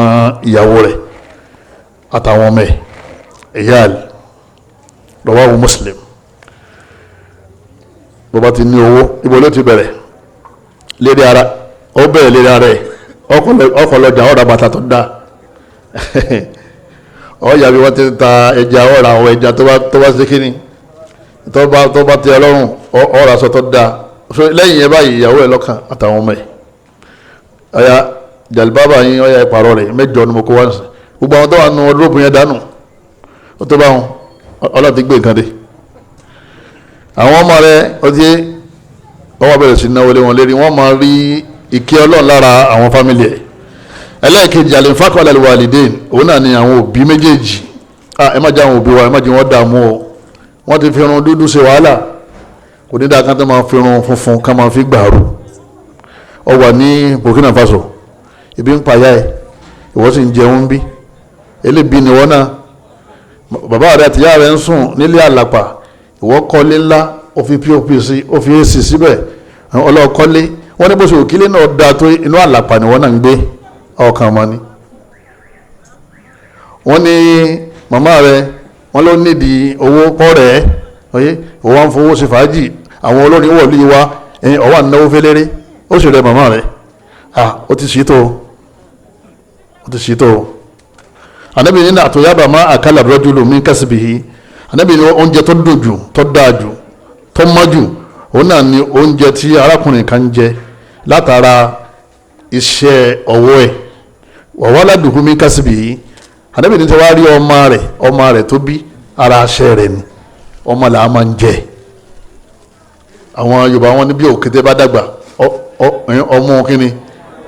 ìyàwó rẹ̀ àtàwọn ọmọ ẹ̀ ìyáàlì rawahu Muslim bó bá ti ní owó ibo ló ti bẹ̀rẹ̀ lérí ara ó bẹ̀rẹ̀ lérí ara ẹ̀ ọkọ̀ lọ́jà ọ̀rọ̀ bàtà tó dáa ọ̀yà bí wọ́n ti ń ta ẹja ọ̀rà àwọn ẹja tó bá ṣe kíni tó bá tẹ ọlọ́run ọ̀rà sọ tó dáa lẹ́yìn yẹn báyìí ìyàwó ẹ̀ lọ́kàn àtàwọn ọmọ ẹ̀ ọ̀yà jàlibábà yín ọ̀yà ìpàrọ̀ rẹ̀ 8 ni mo kó wá ń sìn gbogbo àwọn tó wà nù ọdún yẹn dànù ó tó bá wọn ọlọ́run ti gbé nǹkan dé àwọn ọmọ rẹ̀ ó ti wọ́n bẹ̀rẹ̀ sí náwó lé wọn lérí wọ́n máa rí ìkẹ́ ọlọ́run lára àwọn fámìlì ẹ̀ ẹlẹ́ẹ̀kejì al-infaqu ala al-walidain òun náà ni àwọn òbí méjèèjì ẹ má jẹ́ àwọn òbí wa ẹ má jẹ́ wọ́n dààmú o wọ́n ti fi irun dúdú ṣe wàhálà kò ní dáa kan tó máa fi irun funfun ká máa fi gbàrú ọ wà ní Burkina Faso ibi ń payá ẹ ìwọ sì ń jẹun bí elébi ni wọ́n náà bàbá rẹ àtìyá rẹ ń sùn nílé àlàpà ìwọ kọ́lé ńlá ó fi pop sí ó fi ac síbẹ̀ ọlọ́ọ̀kọ́lé wọ́n ní bó ṣe òkílé náà dáa tó inú àlàpà ni wọ́n náà ń gbé ọkàn mọ́ ni wọ́n ní màmá rẹ̀ wọ́n ló nídìí owó pọ́ rẹ̀ oyé òwò ń fowó sí fàájì àwọn olórin wọ̀lú wa ọwọ́ ànáwó fẹ́lẹ́rẹ́ ó sì rẹ̀ màmá rẹ̀ ó ti ṣètò ànábì nínú àtòyábà má àkàlà rajulu min kasbihi ànábì ní oúnjẹ tó dùn jù tó dáa jù tó mọ́ jù òun náà ni oúnjẹ tí arákùnrin kan jẹ látara iṣẹ́ ọwọ́ ẹ̀ waladuhu min kasbihi ànábì ní tí wàá rí ọmọ rẹ̀ tó bí ara aṣẹ́ rẹ̀ ni ọmọ là á máa ń jẹ àwọn Yorùbá wọn ní bí òkété bá dàgbà ọmọ kínní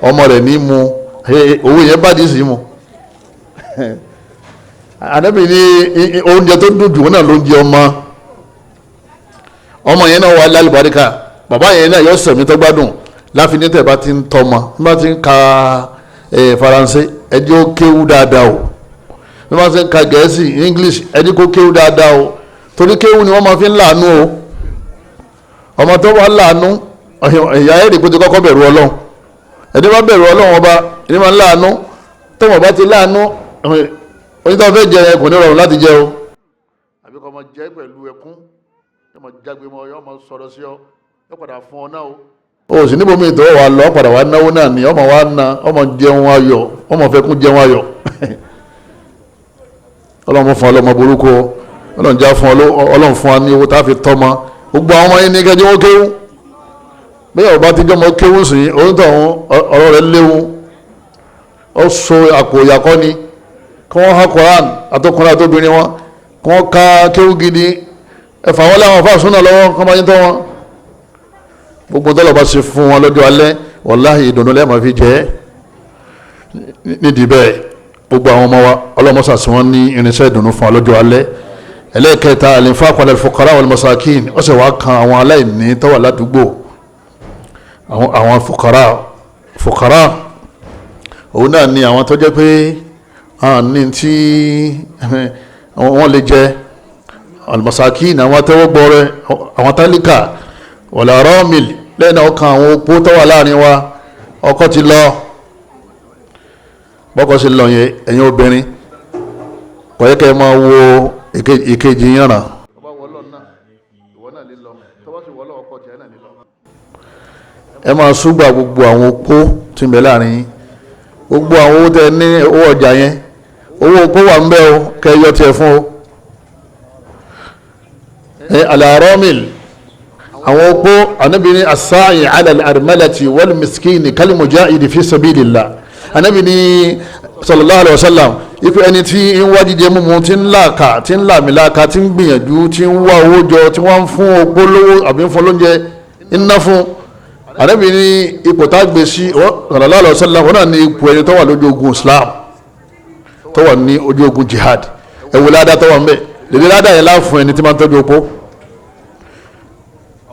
ọmọ rẹ̀ ní mu owó yẹn bá dì í sí mu ànábì ní oúnjẹ tó dùn jù wọn náà ló ń jẹ ọmọ yẹn náà wà lálùbáríkà bàbá yẹn náà yọ sẹ̀mí tó gbádùn láfi ní tẹ̀ bá ti ń tọ́mọ bí wọ́n ti ń ka faransé ẹjẹ́ ó kéwú dáadáa o bí wọ́n ti ń ka gẹ̀ẹ́sì english ẹjẹ́ kó kéwú dáadáa o torí kéwú ni wọ́n máa fi ń láàánú o ọmọ tó wà láàánú ìyá ẹ̀rì kó ti kọ́kọ́ bẹ̀rù ọlọ́run ẹni bá bẹ̀rù ọlọ́run ọba ẹni máa ń láàánú tọ́mọ̀ bá ti láàánú onítọ̀ fẹ́ jẹ ẹkùn ní rọrùn láti jẹ o àbí kọ́ ọmọ jẹ́ pẹ̀lú ẹkún ọmọ jágbe mọ́ ọmọ sọ̀rọ̀ sí ọ yọ padà fún ọ náà o sì níbo mi tó wà lọ padà wà náwó náà ni ọmọ wa na ọmọ jẹun ayọ̀ ọmọ fẹkún jẹun ayọ̀ ọlọ́run fún ọlọ́mọ burúkú ọlọ́run já fún ọlọ́run fún wa ní owó tá a fi tọ́mọ gbogbo àwọn ọmọ yẹn ní kẹjọ wọn kéwú bẹ́ẹ̀ ọba ti jọmọ kéwú sí onítọ̀hún ọ̀rọ̀ rẹ̀ léwu ó so àpò ìyàkọ́ ni kí wọ́n ha Quran àtọkùnrin àtobìnrin wọn kí wọ́n ká kéwú gidi ẹ̀fà wọn láwọn fáṣún náà lọ́wọ́ kọ́ máa ń tọ́ wọn gbogbo tọ́lọ̀ bá ṣe fún wọn lọ́jọ́ alẹ́ wàláhì ìdùnnú lẹ́ẹ̀mọ́ fi jẹ́ nídìí bẹ́ẹ̀ gbogbo àwọn ọmọ wa ọlọ́mọṣà sí wọn ní irinṣẹ́ ìdùnnú fún wọn lọ́jọ́ alẹ́ ẹlẹ́ẹ̀kẹta al-infaq ala al-fuqara wal-masakin ó sì wá kan àwọn aláìní tó wà ládùúgbò àwọn fuqara òun náà ni àwọn tó jẹ́ pé ní tí wọ́n lè jẹ al-masakin àwọn atẹ́wọ́gbọ́rẹ́ àwọn tálíkà wala ramil lẹ́yìn náà ọkàn àwọn opó tó wà láàrin wa ọkọ ti lọ bọ́kọ sí lọ yẹn ẹ̀yin obìnrin kò yẹ kẹ́ ẹ máa wo ìkejì yànnà. ẹ máa súgbà gbogbo àwọn opó tí ń bẹ láàrin yín gbogbo àwọn owó tẹ ní owó ọjà yẹn owó opó wà ń bẹ o kẹ́ ẹ yọ tiẹ̀ fún o. ala ramil àwọn opó Ànábì ní as-sa'i ala al-armalati wal miskini kal mujahidi fi sabilillah Ànábì ní sallallahu alayhi wa sallam ipe ẹni tí ń wá jíjẹ mímu tí ń làkà tí ń làmìlàkà tí ń gbìyànjú tí ń wá owó jọ tí wọ́n ń fún opó lówó àbí ń fún lóúnjẹ ń ná fún Ànábì ní ipò tá a gbé sí sallallahu alayhi wa sallam wọn náà ní ipò ẹni tó wà lójú ogun Islam tó wà ní ojú ogun jihad ẹ̀wò ládàá tó wà ń bẹ̀ lèdè ládàá yẹn láàfún ẹni tí máa ń tọ́jú opó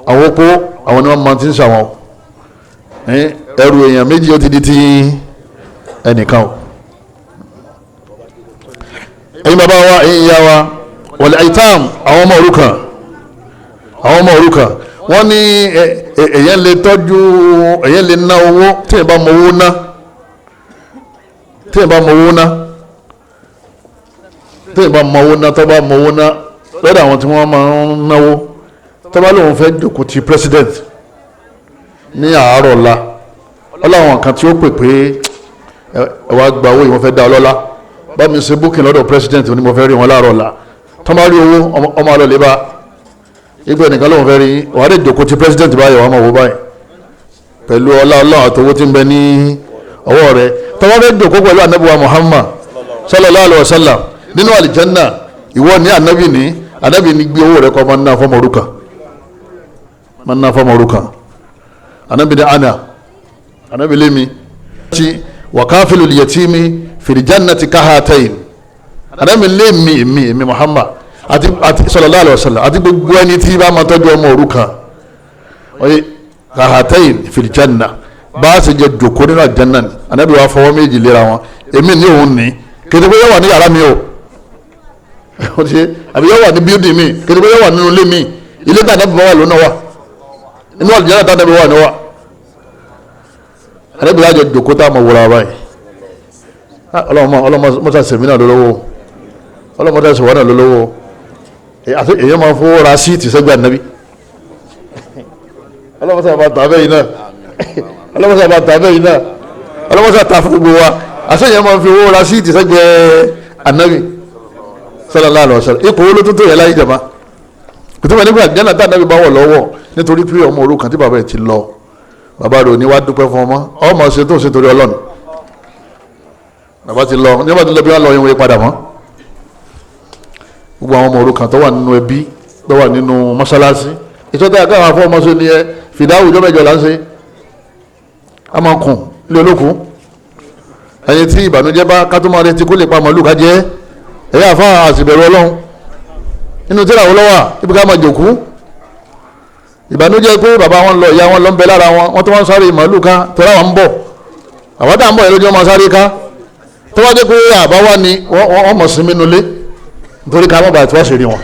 àwọn opó àwọn ni wọ́n máa ti ń ṣàwọn ẹrù èèyàn méjì ó ti di ti ẹnìkan o ẹ̀yin bàbá wa ẹ̀yin ìyá wa wal aitam àwọn ọmọ òrukàn wọ́n ní èèyàn lè tọ́jú èèyàn lè ná owó tí èèyàn bá mọ owó ná tó bá mọ owó ná lọ́dọ̀ àwọn tí wọ́n máa ń náwó tó bá lóun fẹ́ jókòó ti president ní àárọ̀ ọ̀la ọlọ́wọ̀n kan tí ó pè pé ẹ wá gba owó yìí wọ́n fẹ́ dá ọlọ́lá bá mi ṣe booking lọ́dọ̀ president ní mo fẹ́ rí wọn láàárọ̀ la tó máa rí owó ọmọ àlọ́ lè bá ìgbẹ́ nìkan lóun fẹ́ rí wàá lè jòkó ti president báyìí wàá máa wò báyìí pẹ̀lú ọlá àtọwọ́ tí ń bẹ ní ọwọ́ rẹ̀ tó wọ́n fẹ́ jòkó pẹ̀lú anabi wa Muhammad sallallahu alayhi wa sallam nínú àlìjánná ìwọ ní anabi ní gbé owó rẹ̀ kọ́ máa ń ná fọ́mọ òrukàn anabi ní anabi lémi wa kafilul yatimi fil jannati kahatayn anabi lémi Muhammad àti sallallahu alayhi wa sallam àti gbogbo ẹni tí bá máa tọ́jú ọmọ òrukàn oye kahatayn fil janna bá a ṣe jẹ jòkó nínú àjẹnà ni anabi wa fọwọ́ méjì lera wọn èmi ní òun ní kété pé yóò wà ní yàrá mi o àbí yóò wà ní bíúdì mi kété pé yóò wà nínú ilé mi ilé tí anabi bá wà lónà wa inú àjẹnà tí anabi wà ní wa anabi wa jẹ jòkó tá a mọ̀ wúra báyìí ọlọ́mọ sẹ̀mí náà lọ́wọ́ ọlọ́mọ sẹ̀mí náà lọ́wọ́ èyí máa fowó ra síìtì sẹ́gbẹ̀ẹ́ anabi ọlọ́mọ sẹ̀mí máa tà bẹ́ẹ̀ yìí náà ọlọ́mọsá bá ta bẹ́ẹ̀ yìí náà ọlọ́mọsá ta fún gbogbo wa àṣeyàn máa fi owó ra síìtì sẹ́gbẹ̀ẹ́ anabi sallallahu alaihi wasallam ipò owó ló tún tó yẹ láyé jàmbá kùtùmọ̀ nígbà jẹ́nà tá anabi bá wọ̀ lọ́wọ́ nítorí pé ọmọ òrukàn tí bàbá ẹ̀ ti lọ bàbá rẹ̀ ò ní wá dúpẹ́ fún ọmọ ṣe tó ṣe torí ọlọ́run bàbá ti lọ nígbà tó lọ bí wọ́n lọ ìwé padà mọ́ gbogbo àwọn ọmọ òrukàn tó wà nínú ẹbí tó wà nínú mọ́ṣáláṣí ìṣọ́tà àkáwọn afọ́mọṣẹ́ ni ẹ fìdáwù ìjọba ìjọ là ń ṣe a máa kùn lé olókùn ẹni tí ìbànújẹ́ bá kátó retí kó lè pa màálù ká jẹ́ ẹ̀yà àfa àṣìbẹ̀rù ọlọ́run nínú tíra wo lọ́wọ́ ibi ká máa jòkú ìbànújẹ́ pé bàbá wọn lọ ìyá wọn lọ ń bẹ lára wọn tó wọ́n sáré màálù ká tọ́ra wọn ń bọ̀ àwọn tá à ń bọ̀ yẹn lójú wọn máa sáré ká tó wá dé pé àbá wá ni wọ́n mọ̀ sí mínú lé nítorí ká má bàa tí wọ́n ṣe rí wọn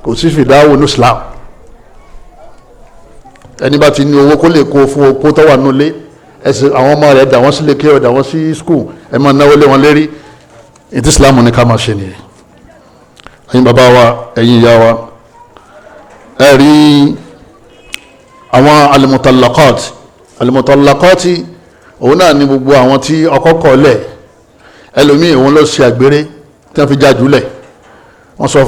kò sí fìdáwò ní Islam ẹni bá ti ní owó kó lè kó fún opó tó wà nulẹ̀ ẹsẹ̀ àwọn ọmọ rẹ̀ dà wọ́n sí lékè dà wọ́n sí skul ẹ máa náwó lé wọn lérí ètò Islam ní ká máa ṣe nìyẹn ẹ̀yin bàbá wa ẹ̀yin ìyá wa ẹ rí àwọn alimutallaqat òun náà ní gbogbo àwọn tí ọkọ kọ̀ lẹ̀ ẹlòmíì òun ló ṣe àgbèrè tí wọ́n fi já jùlẹ̀ wọ́n sọ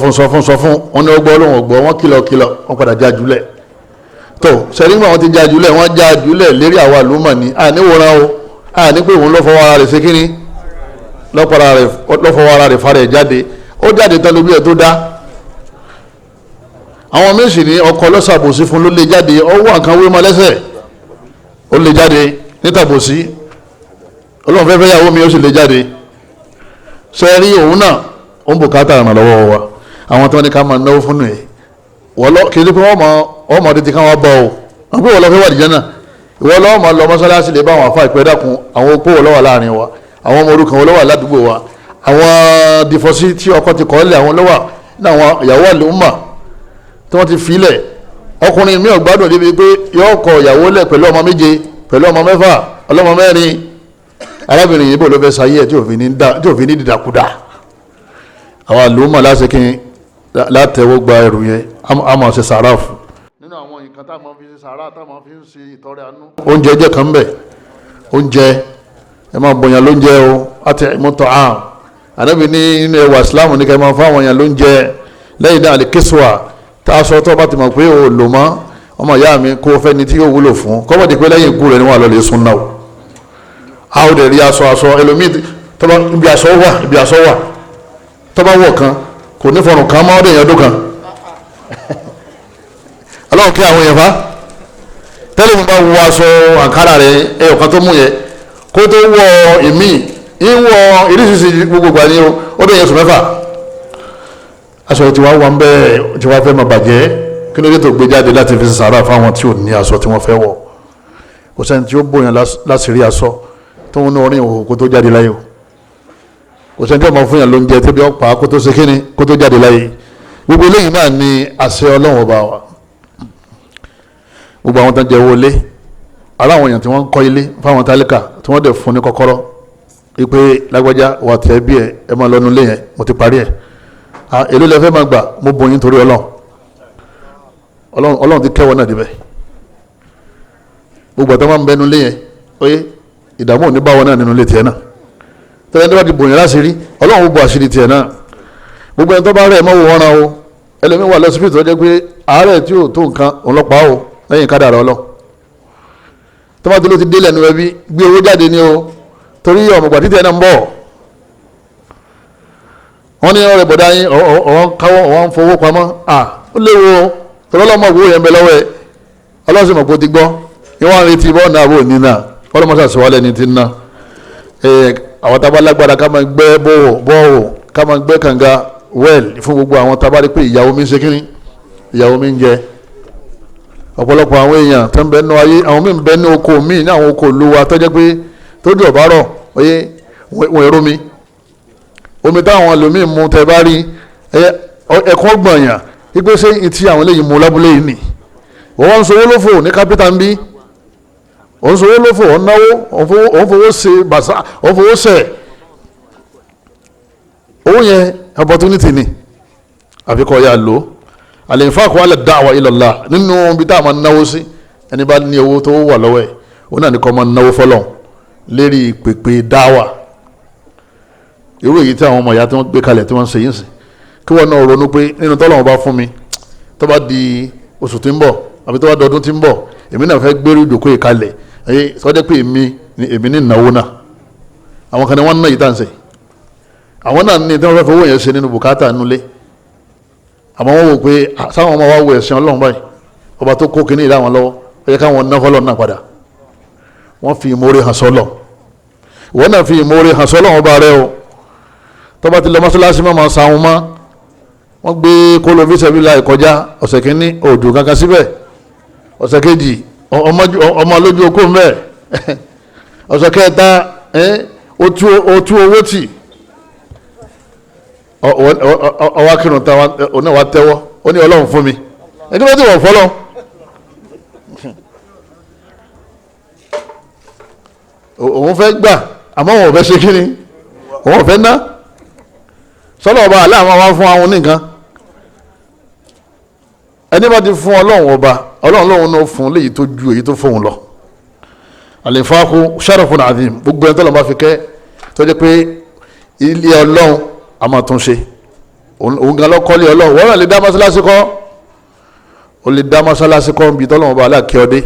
fún wọn ní ọgbọ́ ọlọ́wọ́n gbọ́ wọ́n kìlọ̀ wọ́n padà já jùlẹ̀ tó sẹ́rígbà wọn ti já jùlẹ̀ wọ́n já jùlẹ̀ lérí àwa àlùmọ̀ ní àníwòrán o àní pé òun lọ́fọwọ́ ara rẹ̀ ṣe kíní lọ́fọwọ́ ara rẹ̀ farẹ̀ jáde ó jáde tán lóbi ẹ̀ tó dá àwọn méjì ní ọkọ lọ́sàbòsí fún ló lè jáde ọwọ́ nǹkan wé mọ́ lẹ́sẹ̀ ó lè jáde nítàbòsí ọlọ́run fẹ́fẹ́ yàwó mi ó sì lè jáde sẹ́rí òun náà ó ń bùkátà ìrànlọ́wọ́ wa àwọn tó ní ká máa náwó fún ẹ̀ kì í sí pé wọ́n mọ̀ títí káwọn bọ̀ ọ́ wọ́n pé wọ́n lọ fẹ́ wà dìjẹ́ náà ìwọ lọ́wọ́ máa lọ mọ́sálásí lè bá àwọn àfa ìpẹ́ dàkún àwọn opó wọ́n lọ́wọ́ láàrin wa àwọn ọmọ òrukàn wọ́n lọ́wọ́ ládùúgbò wa àwọn dìfọ́sí tí ọkọ ti kọ́ lẹ̀ àwọn lọ́wọ́ ní àwọn ìyàwó àlùmọ̀ tí wọ́n ti filẹ̀ ọkùnrin mi ò gbádùn débi pé yóò kọ ìyàwó lẹ̀ pẹ̀lú ọmọ méje pẹ̀lú ọmọ mẹ́fà ọlọ́mọ mẹ́rin arábìnrin yìí bò ló fẹ́ sayé ẹ̀ tí òfin ní dídàkudà àwọn àlùmọ̀ lásìkò látẹ̀wọ́ gba ẹrù yẹn a máa ṣe sàárà fún. nínú àwọn nǹkan tá a máa fi ṣe sàárà tá a máa fi ṣe ìtọrẹ àánú. oúnjẹ jẹ́ kan bẹ̀ oúnjẹ ẹ máa bọ̀yàn lóúnjẹ o àti ìmọ̀tọ̀ àm ànábì ní inú ẹwà Islam ní ká ẹ máa fún àwọn èèyàn lóúnjẹ lẹ́yìn náà àlèkésùwà tá a sọ tó bá ti mọ̀ pé o lò mọ́ ọmọ ìyá mi kó o fẹ́ ni tí yóò wúlò fún kọ́mọ̀dé pé lẹ́yìn ikú rẹ̀ ni wọ́n á lọ lè sún náà o. a ò dẹ̀ rí aṣọ ẹlòmíì ibi aṣọ wà tọ́ba wọ̀ kan kò ní fọrùn kan máa ń dèèyàn ọdún kan ọlọ́run kí àwọn èèyàn fa tẹ́lẹ̀ mi bá wọ aṣọ àǹkárá rẹ̀ ẹ̀yọ̀ kan tó mú yẹ kó tó wọ ìmí ìwọ ìrísìsì gbogbo gbà ní ó dèèyàn sùn mẹ́fà aṣọ tí wàá wà ń bẹ́ẹ̀ tí wàá fẹ́ máa bàjẹ́ kí ló dé tó gbé jáde láti fi sàárà fáwọn tí ò ní aṣọ tí wọ́n fẹ́ wọ̀ kò sẹ́ni tí ó bóyan láṣìírí aṣọ tó ń ní orin òhò kó tó jáde láyé o kò sẹ́ni tí ọmọ fún yàn ló ń jẹ tẹ́bí ọ̀pá kó tó ṣe kíni kó tó jáde láyé gbogbo eléyìí náà ni àṣẹ ọlọ́run ọba wa gbogbo àwọn tó ń jẹ owó ilé aláwọn èèyàn tí wọ́n ń kọ́ ilé fáwọn tálíkà tí wọ́n dẹ̀ fún ní kọ́kọ́rọ́ wípé lágbájá wà tẹ́ bí ẹ máa lọ́nu ilé yẹn mo ti parí ẹ̀ èló lẹ fẹ́ máa gbà mo bọ̀ yín torí ọlọ́run ti kẹ́wọ́ náà débẹ̀ gbogbo àtàwọn máa ń bẹnu ilé yẹn oye ìdààmú ò ní báwọn náà nínú ilé tiẹ̀ náà tẹ́lẹ̀ ní wọ́n ti bòyìn láṣìírí ọlọ́run ó bọ̀ àṣírí tiẹ̀ náà gbogbo ẹni tó bá rẹ̀ mọ́ wò wọ́n ra o ẹlòmíín wà lọ́sibítù tó jẹ́ pé àárẹ̀ tí ò tó nǹkan òun lọ́pàá o lẹ́yìn kádàrá ọlọ́ tọ́mọ́tò ló ti dé lẹ́nu ẹbí gbé owó jáde ní o torí ọ̀mọ̀gbà títẹ̀ náà ń bọ̀ wọ́n ní ọ̀rẹ́ bọ̀dá yín ọ̀wọ́n fowó pamọ́ ó léwu o tọ́lọ́mọ owó yẹn bẹ lọ́wọ́ ẹ ọlọ́sìn mọ̀ pé ó ti gbọ́ ìwọ́n retí bọ́ọ̀ náà bò ní náà ọlọ́mọṣà sọ̀wálẹ̀ ní ti ná àwọn tábà lágbára ká máa gbẹ́ bọ́ọ̀ ká máa gbẹ́ kànga wẹ́ẹ̀l fún gbogbo àwọn tábà rí pé ìyàwó mi ń ṣe kínní ìyàwó mi ń jẹ ọ̀pọ̀lọpọ̀ àwọn èèyàn tó ń bẹ nínú ayé àwọn míì ń bẹ ní oko míì ní àwọn oko olúwa tó jẹ́ pé tó dùn ọ̀bá rọ̀ oyé wọ́n èrò mi omi táwọn ẹlòmíì mú tẹ bá rí ẹ̀kọ́ gbọ̀nyàn wípé ṣé ìtì àwọn eléyìí mú lábúlé yìí nì wọ́n ń sowó lófò ní kápẹ́tà ń bí òun sowó lófò òun náwó òun fowó ṣe bàṣà òun fowó ṣẹ̀ owó yẹn opportunity ni àfikọ́ ya lò al-infaq ala ad-da'wa ila Allah nínú ibi tá a máa náwó sí ẹni bá ní owó tó wà lọ́wọ́ ẹ̀ òun náà ní kọ́ máa náwó fọlọ́n lérí pèpè dáwà irú èyí tí àwọn ọmọ ìyá tí wọ́n gbé kalẹ̀ tí wọ́n ń ṣe yín sí kí wọ́n náà ronú pé nínú tọ́lọ́wọ́n bá fún mi tó bá di oṣù tí ń bọ̀ àbí tó bá di ọdún tí ń bọ̀ èmi náà fẹ́ gbérú ìdòkó ìkalẹ̀ ẹ̀yẹ sọ́jẹ́ pé èmi ní ìnáwó náà àwọn kan ní wọ́n ń ná yìí tá à ń ṣe àwọn náà ní tí wọ́n fẹ́ fowó yẹn ṣe nínú bùkátà nulẹ̀ àmọ́ wọ́n wò pé sáwọn ọmọ wa wo ẹ̀sìn ọlọ́run báyìí ọba tó kó kínní ìdá wọn lọ́wọ́ ó yẹ káwọn ná fọlọ́ náà padà wọ́n fi ìmoore hàn sọ́lọ̀ wọ́n náà fi ìmoore hàn sọ́lọ̀ ọba rẹ o tọ́ba ti lọ mọ́sálásí mọ́ máa sàwọn mọ́ wọ́n gbé kóló fíṣẹ́bí láì kọjá ọ̀sẹ̀ kínní òjò kankan síbẹ̀ ọ̀sẹ̀ kejì ọmọ lójú okó mbẹ́ ọ̀sẹ̀ kẹta ó tú owó tì ọwọ́ akínú ta ọ̀nà wa tẹ́wọ́ ó ní ọlọ́run fún mi ẹni wọ́n ti wọ̀ fọ́lọ́ òun fẹ́ gbà àmọ́ òun ò fẹ́ ṣe kíni òun ò fẹ́ ná sọ́lọ́ ọba aláàmọ́ wá fún àwọn nìkan ẹni bá ti fún ọlọ́run ọba ọlọ́run lóun náà fún léyìí tó ju èyí tó fóun lọ al-infaqu sharafun azim gbogbo ẹni tó lọ́n bá fi kẹ́ tó jẹ́ pé ilé ọlọ́run a máa tún ṣe òun gan lọ́kọ́lé ọlọ́run wọ́n náà lè dá mọ́sálásí kọ́ ó lè dá mọ́sálásí kọ́ níbi tọ́lọ́run ọba aláàkẹ́ ọdẹ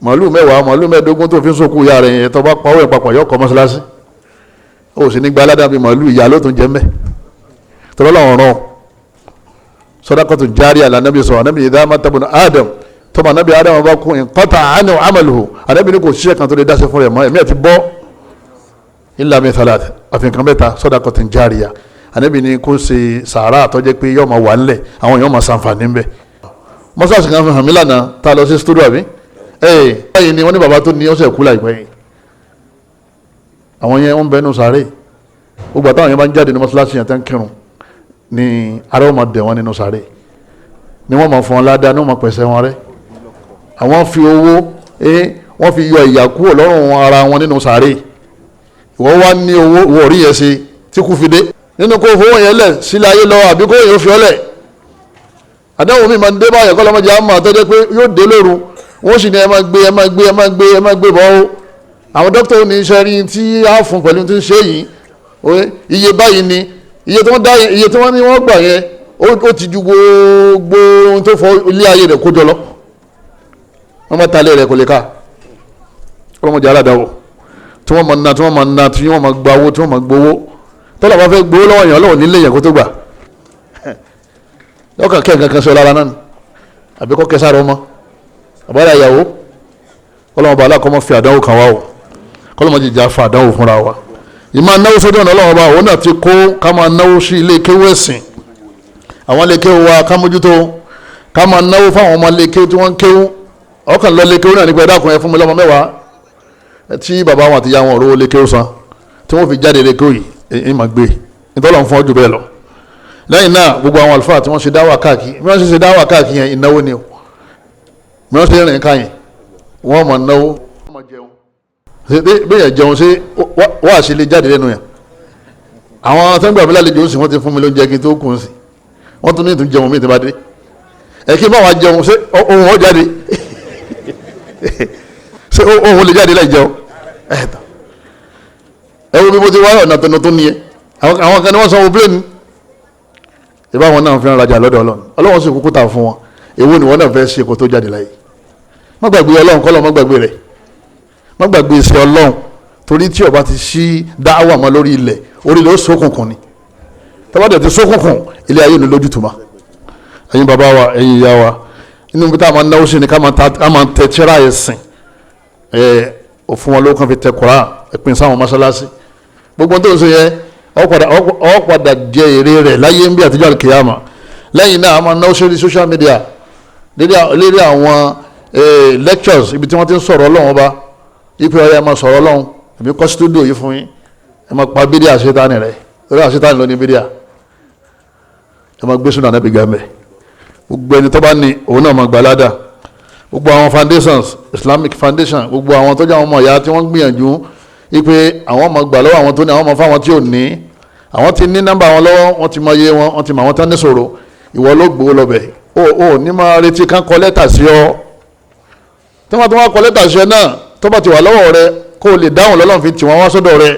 màálù mẹ́wàá màálù mẹ́ẹ̀ẹ́dógún tó fi ń sókú ìyá rẹ̀ yẹn tó bá pawọ́ ẹ̀ papọ̀ yọ kọ́ mọ́sálásí ó sì ní gba aládàá bíi màálù ìyá ló tún jẹ́ mẹ́ tọ́lọ́run rán sadaqatu jariya lànàbí sọ ànàbí idha mata ibnu Adam tọ́mọ ànàbí Adam bá kú inqata anhu amaluhu ànàbí ní kò ṣiṣẹ́ kan tó lè dáṣẹ́ fún rẹ̀ mọ́ ẹ̀mí ẹ̀ ti bọ́ illa min thalath àfihàn mẹ́ta sadaqatu jariya ànàbí ní kò ṣe sàárà tó jẹ́ pé yóò máa wà nílẹ̀ àwọn yóò máa ṣàǹfààní ńbẹ mọ́sáàsì kan fi hàn mí lánàá tá a lọ sí studio àbí báyìí ni wọ́n ní bàbá tó ní ọ̀sẹ̀ kú láìpẹ́ yìí àwọn yẹn ń bẹnu sàárè gbogbo àtàwọn yẹn bá ń jáde ní mọ́ṣáláṣí yẹn tẹ́ ń kírun ni ara wọn máa dẹ̀ wọ́n nínú sàárè ni wọ́n máa fún wọn ládàá ní wọ́n máa pẹ̀sẹ̀ wọn rẹ́ àwọn fi owó wọ́n fi yọ ìyà kúrò lọ́rùn ara wọn nínú sàárè ìwọ́n wá ní owó ìwọ́ orí yẹn ṣe tí kú fi dé nínú kó fowó yẹn lẹ̀ sílẹ̀ ayé lọ àbí kó yẹn fi ọ́ lẹ̀ àdáwò mi máa ń dé báyọ̀ kọ́ lọ́mọdé àmọ́ àtọ́jẹ́ pé yóò dé lóru wọ́n sì ní ẹ máa gbé bọ́ ó àwọn dókítà ò ní iṣẹ́ rí tí a fún pẹ̀lú tí ń ṣe yìí iye báyìí ni iye tí wọ́n ní wọ́n gbà yẹn ó ti ju gbogbo ohun tó fọ ilé ayé rẹ̀ kójọ lọ wọ́n máa talé rẹ̀ kò lè ká ọlọ́mọdé aládàáwò tí wọ́n máa ná tí wọ́n máa gba owó tí wọ́n máa gbowó tọ́lá bá fẹ́ gbowó lọ́wọ́ yẹn ọlọ́wọ́ nílé yẹn kó tó gbà yọkàn kẹ́ nǹkan kan sọ lára náà àbí kọ́ kẹsàrọ̀ ọmọ àbára ìyàwó ọlọ́wọ́ bá aláàkọ́mọ́ fi àdánwò kan wá o kọ́lọ́mọ́ jìjà fa àdánwò fúnra wa ìmọ̀ náwó sójú ọ̀nà ọlọ́wọ́ bá òun náà ti kó ká máa náwó sí ilé kéwú ẹ̀sìn àwọn ilé kéwú wa ká mójútó ká máa náwó fáwọn ọmọ ilé kéwú tí wọ́n ń kéwú ọkàn lọ ilé kéwú náà nípa ẹ̀dá ọkùnrin fún mi lọ́mọ mẹ́wàá tí bàbá wọn àti ìyá wọn rówó ilé kéwú san tí wọ́n fi jáde ilé kéwú yìí èyí máa gbé nítorí wọn fún ọjọ́ bẹ́ẹ̀ lọ lẹ́yìn náà gbogbo àwọn àlùfáà tí wọ́n ṣe dáwà káàkiri bí wọ́n ṣe dáwà káàkiri yẹn ìnáwó ni o bí wọ́n ṣe rìn káyìn wọ́n máa náwó wọ́n máa jẹun bẹ́ẹ̀ jẹun ṣé wọ́n àṣẹ lè jáde lẹ́nu yẹn àwọn tẹ́gbà mi lálejò sí wọ́n ti fún mi lóúnjẹ kí n tó kùn sí wọ́n tún ní ìtún jẹun mi ti bá dé kí bá wa jẹun ṣé ohun ọ jáde ṣé ohun lè jáde láì jẹun ẹ wo bí mo ti wá ọ̀nà tó nìyẹn àwọn kan ní wọ́n sanwó plane ìbá wọn náà fi ń rajà lọ́dọ̀ ọlọ́run ọlọ́run sì kúkú tà fún wọn èwo ni wọ́n náà fẹ́ ṣe kó tó jáde láyé má gbàgbé ọlọ́run kọ́lọ́ má gbàgbé rẹ̀ má gbàgbé iṣẹ́ ọlọ́run torí tí ọba ti ṣí dáwà mọ́ lórí ilẹ̀ orí ilẹ̀ ó ṣókùnkùn ni tọ́bàdẹ̀ ti ṣókùnkùn ilé ayé ní lójútùmá ẹ̀yin bàbá wa ẹ̀yin ìyá wa inú bí táwọn náwó sí ni ká máa tẹ tíra ẹ̀sìn òfin wọn ló kàn fi tẹ kura ẹ̀pin sáwọn mọ́ṣáláṣí gbogbo tó ń sọ yẹ ọ padà jẹ èrè rẹ̀ láyé ń bí àtijọ́ àlùkìyàmà lẹ́yìn náà a máa náwó sí social media lérí àwọn lectures ibi tí wọ́n ti ń sọ̀rọ̀ ọlọ́run ọba ipe ọ̀yà máa sọ̀rọ̀ ọlọ́run èmi kọ́ studio yìí fún yín ẹ máa pa bídíà àṣetánì rẹ̀ lórí àṣetánì ló ní bídíà ẹ máa gbé sùn ànábì gàmẹ́ gbogbo ẹni tó bá ní òun náà máa gbà ládà gbogbo àwọn foundations Islamic foundation gbogbo àwọn tó jẹ́ àwọn ọmọ ìyá tí wọ́n gbìyànjú ipe àwọn máa gbà lọ́wọ́ àwọn tó ní àwọn máa fáwọn tí ò ní àwọn ti ní nọ́mbà wọn lọ́wọ́ wọ́n ti mọ iye wọn wọ́n ti mọ àwọn tán ní sọ̀rọ̀ ìwọ ló gbowó lọ́bẹ̀ o ní máa retí kán kọ lẹ́tà sí ọ tí wọ́n ti wá kọ lẹ́tà sí ọ náà tó bá ti wà lọ́wọ́ rẹ kó o lè dáhùn lọ́lọ́run fi tì wọ́n wá sọ́dọ̀ rẹ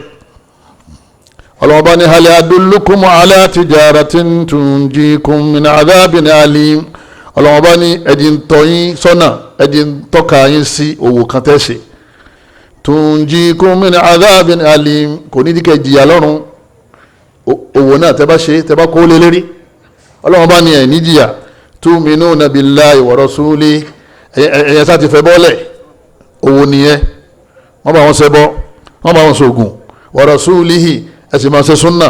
ọlọ́mọba ní hal adullukum ala tijaratin tunjikum min adhabin alim ọlọ́mọba ní ẹ̀dì ń tọ́ yín sọ́nà ẹ̀dì ń tọ́ka yín sí òwò kan tẹ́sí tunjikum min adhabin alim kò ní díkẹ́ jìyà lọ́run òwò náà tẹ́ bá ṣe tẹ́ bá kó lé lérí ọlọ́mọba ní ẹ̀ níjìyà tu'minuna billahi wa rasuli ẹ̀yẹ sá ti fẹ́ bọ́lẹ̀ òwò nìyẹn wọ́n bá wọn ṣẹbọ wọ́n bá wọn ṣògùn wa rasulihi ẹ̀sìn máa ṣe súnà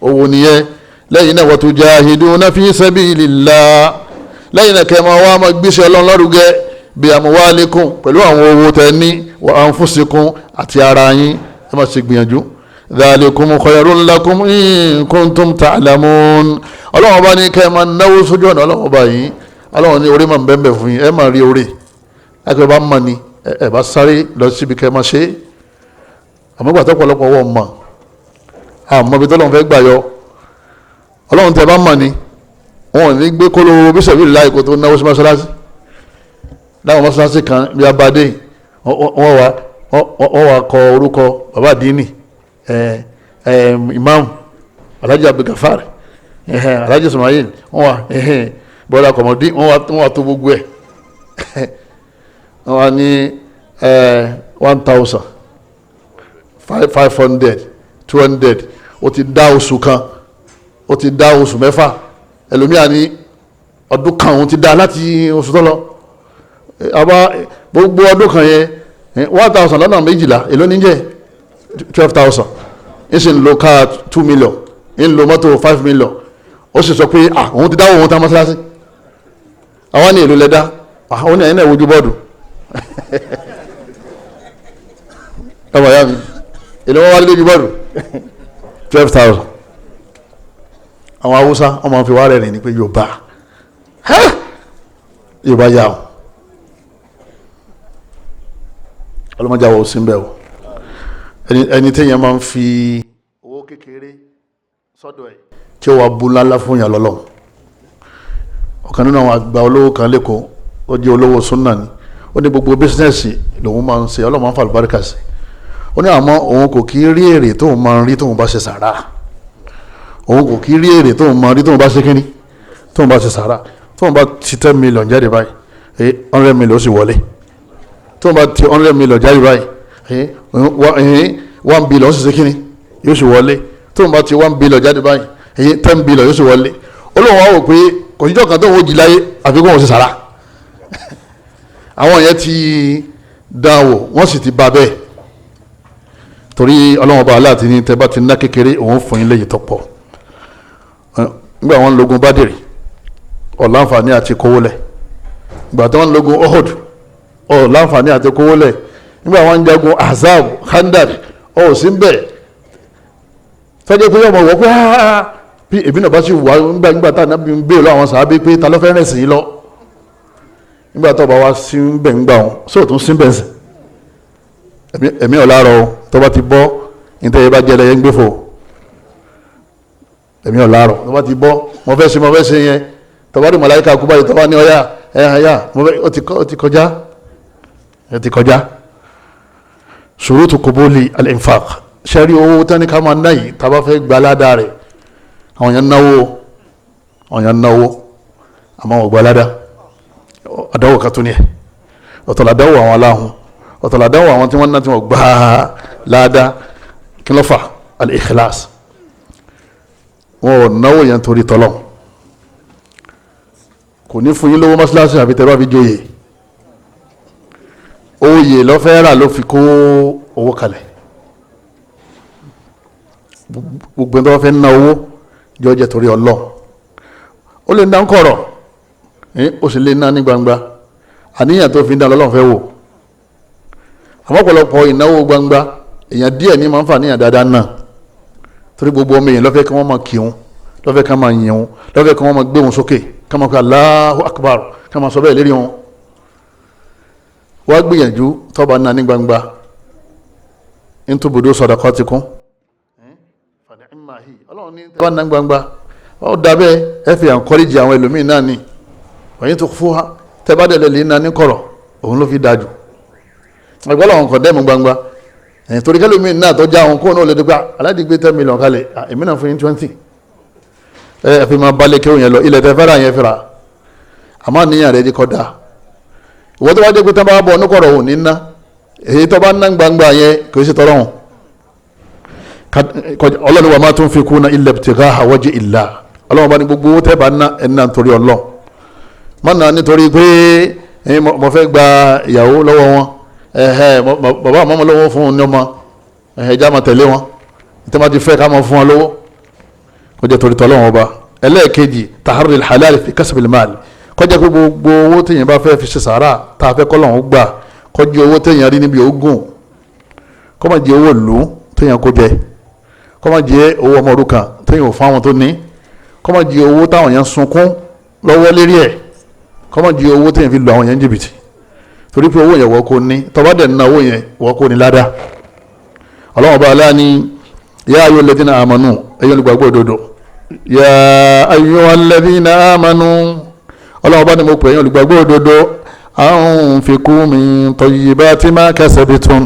òwò nìyẹn lẹ́yìn náà wa tujahiduna fi sabilillah lẹ́yìn náà kẹ́ẹ̀ máa wá máa gbéṣẹ́ ọlọ́run lárugẹ bí amwalikum pẹ̀lú àwọn owó tẹ ní wa anfusikum àti ara yín ẹ máa ṣe gbìyànjú dhalikum khayrun lakum in kuntum ta'lamun ọlọ́run bá ní kẹ́ẹ̀ máa náwó sójú ọ̀nà ọlọ́run bá yín ọlọ́run ní orí máa ń bẹ́ẹ̀ fún yín ẹ máa rí orí ẹgbẹ́ bá mọ̀ ni ẹ bá sáré lọ síbi kẹ́ẹ̀ máa ṣe é àmọ́gbà tó pọ̀lọpọ̀ wọ̀ mọ̀ àmọ́ ibi tó lọ́n fẹ́ gbà yọ ọlọ́run tẹ bá mọ̀ ni wọn ò ní gbé kólóró bíṣọ̀bì láì kó tó náwó sí mọ́ṣáláṣí láwọn mọ́ṣáláṣí kan bí abadé wọ́n wá kọ orúkọ bàbá àdínì imam alhaji abdulgafar alhaji ismail wọ́n wá bọ́dà kọ̀mọ̀dé wọ́n wá tó gbogbo ẹ̀ wọ́n wá ní 1000 500 200 ó ti dá oṣù kan ó ti dá oṣù mẹ́fà ẹlòmíà ní ọdún kan òun ti dá láti oṣù tó lọ gbogbo ọdún kan yẹn 1000 lọ́nà méjìlá èló ní jẹ́ 12,000 ń sì ń lo káà 2 million ń lo mọ́tò 5 million ó sì sọ pé òun ti dáwọ́ òun tá mọ́sálásí àwọn ní èlò lẹ́dá àwọn ní ẹ̀yìn náà wojú bọ́ọ̀dù ọmọ ìyá mi èlò wọn wá lójú bọ́ọ̀dù 12,000 àwọn Haúsá wọn máa fi wá rẹ̀ rìn ní pé Yorùbá yà ó ọlọ́mọdé àwọn òsín bẹ́ẹ̀ o ẹni téèyàn máa ń fi owó kékeré sọ́dọ̀ ẹ̀ tí ó wà bú lálá fún yàn lọ́lọ́ ọ̀kan nínú àwọn àgbà olówó kan lẹ́kọ̀ọ́ ó jẹ́ olówó súnà ni ó ní gbogbo bísínẹ́sì lòun máa ń ṣe ọlọ́mọ ń fa àlùbáríkà sí ó ní àmọ́ òun kò kí rí èrè tóun máa ń rí tóun bá ṣe sàrà òun kò kí rí èrè tóun máa ń rí tóun bá ṣe kíní tóun bá ṣe sàrà tóun bá ti 10 million jáde báyìí 100 million ó sì wọlé tóun bá ti 100 million jáde báyìí 1 billion ó sì ṣe kíní yóò sì wọlé tóun bá ti 1 billion jáde báyìí 10 billion yóò sì wọlé olóhùn wa wò pé kò síjọ́ kan tóun ó jí láyé àfikún òun ṣe sàrà àwọn yẹn ti dánwò wọ́n sì ti bá bẹ́ẹ̀ torí ọlọ́wọ́n bá aláàtí ní tẹ́ bá ti ná kékeré òun fún yín léyìí tọ́pọ̀ nígbà wọn lógun Bádìrì ọ̀láǹfààní àti kówó lẹ̀ nígbà tí wọ́n lógun Uhud ọ̀láǹfààní àti kówó lẹ̀ nígbà wọn jagun Ahzab Khandaq sí ń bẹ̀ fẹ́jẹ́ pé ọmọ wọ́n pé bí èmi náà bá sì wà nígbà tá ànábì ń béèrè àwọn sàábé pé ta ló fẹ́ rẹ̀ sí yín lọ nígbà tó bá wá sí ń bẹ̀ ń gbà wọn sóòtún sí ń bẹ̀ ń sìn ẹ̀mí ọ̀làrọ̀ tó bá ti bọ́ nítorí bá jẹ́ ẹlẹ́yẹ ń gbé fò ẹ̀mí ọ̀làrọ̀ tó bá ti bọ́ mo fẹ́ ṣe yẹn tó bá rí màláíkà kú báyìí tó bá ní ọ̀yà ó ti kọjá ṣurutu qubuli al-infaq sẹ́rí owó tán ní ká máa ná yìí tá a bá fẹ́ gba aládàá rẹ̀ àwọn èèyàn náwó àmọ́ wọ́n gba aládàá àdáwò kan tó ní ẹ̀ ọ̀tọ̀làdáwò àwọn aláhùn ọ̀tọ̀làdáwò àwọn tí wọ́n ná tí wọ́n gba ládàá kí ló fà al-ikhlas wọn ò náwó yẹn torí tọ́lọ̀ kò ní fún yín lówó mọ́sálásí àbí tẹ́ bá fi jóye oyè lọ́fẹ́ rà ló fi kó owó kalẹ̀ gbogbo ẹni tó fẹ́ ná owó jọ jẹ́ torí Ọlọ́run ó lè ná ń kọ̀rọ̀ ó sì lè ná ní gbangba àníyàn tó fi ń dá lọ́lọ́run fẹ́ wò àmọ́ ọ̀pọ̀lọpọ̀ ìnáwó gbangba èèyàn díẹ̀ ní máa ń fà níyàn dáadáa náà torí gbogbo ọmọ èèyàn lọ́fẹ́ kí wọ́n máa kí wọn lọ́fẹ́ kí wọ́n máa yìn wọn lọ́fẹ́ kí wọ́n máa gbé wọn sókè kí wọ́n máa kí Allahu Akbar kí wọ́n máa sọ bẹ́ẹ̀ lérí wọn wá gbìyànjú tó bá ná ní gbangba in tubudu sadaqatikum Ọlọ́run ní tẹ́wọ́n ná gbangba ó dábẹ́ ẹ fi encourage àwọn ẹlòmíín náà ní wọ́n tó fún wa tẹ́bá dẹ̀ lè ná ní kọ̀rọ̀ òun ló fi dájú ẹgbẹ́ làwọn kọ̀ dẹ́mu gbangba torí kẹlòmíín náà tó já àwọn kóun náà lè dúpẹ́ aládìgbé 10 million kalẹ̀ èmi náà fún yín 20 ẹ fi máa balẹ̀ kéwọn yẹn lọ ilẹ̀ tẹ́ fẹ́ràn yẹn fẹ́ra àmọ́ níyàn rẹ̀ di kọ́ da ìwọ́n tó wá dé pé tẹ́ bá bọ̀ oníkọ̀rọ̀ òun ní ná èyí tó bá ná gbangba yẹn kò sí tọ́lọ́hún Ọlọ́run wa ma tunfikuna illa ibtigha'a wajhi illah Ọlọ́run bá ní gbogbo owó tẹ́ bá ná ẹ̀ ná nítorí Ọlọ́run má ná nítorí pé mo fẹ́ gba ìyàwó lọ́wọ́ wọn bàbá àmọ́ lọ́wọ́ fún un ní ọmọ ẹ̀já máa tẹ̀lé wọn tí wọ́n ti fẹ́ ká máa fún wọn lọ́wọ́ kó jẹ́ torí tọ́lọ́wọ́n ọba ẹlẹ́ẹ̀kejì tahari halal fi kasbil mal kó jẹ́ pé gbogbo owó téèyàn bá fẹ́ fi ṣe sàárà tá a fẹ́ kọ́lọ́hún gbà kó jẹ́ owó téèyàn rí níbi ogún kó má jẹ́ owó ìlú téèyàn kó jẹ kó má jẹ́ owó ọmọ òrukàn téèyàn ò fún àwọn tó ní kó má jẹ́ owó táwọn yẹn sunkún lọ́wọ́ lérí ẹ̀ kó má jẹ́ owó téèyàn fi lu àwọn yẹn jìbìtì torí pé owó yẹn wọ́n kò ní tọ́ba dẹ̀ ná owó yẹn wọ́n kò ní ládàá Ọlọ́hun Ọba aláàní yá ayyuhal ladhina amanu ẹ̀yọ́ olùgbàgbọ́ òdodo yá ayyuhal ladhina amanu Ọlọ́hun Ọba ni mo pè ẹ̀yọ́ olùgbàgbọ́ òdodo anfiqu min tayyibati ma kasabtum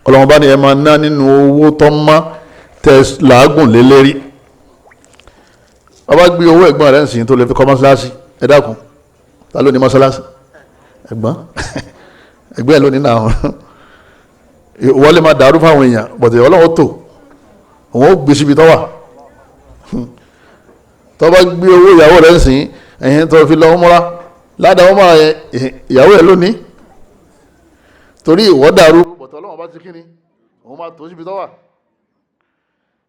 Ọlọ́hun Ọba ni ẹ máa ná nínú owó tó mọ́ tẹ làágùn lélẹ́rí ọba gbé owó ẹ̀gbọ́n rẹ̀ ń sìn tó lè fi kọ́ mọ́ṣáláṣí ẹ dákun ta ló ní mọ́ṣáláṣí ẹ̀gbọ́n ẹ̀gbẹ́ ẹ̀ lónìí náà wọ́n lè máa dàrú fáwọn èèyàn bọ̀dẹ̀ Ọlọ́run tó òun ó gbé síbi tọ́wà tó bá gbé owó ìyàwó rẹ̀ ń sìn ẹ̀yìn tó fi lọ́wọ́ mọ́ra ládàá wọ́n máa ìyàwó ẹ̀ lónìí torí ìwọ́ dàrú bọ̀dẹ̀ Ọlọ́run bá ti kí ni òun máa tó síbi tọ́wà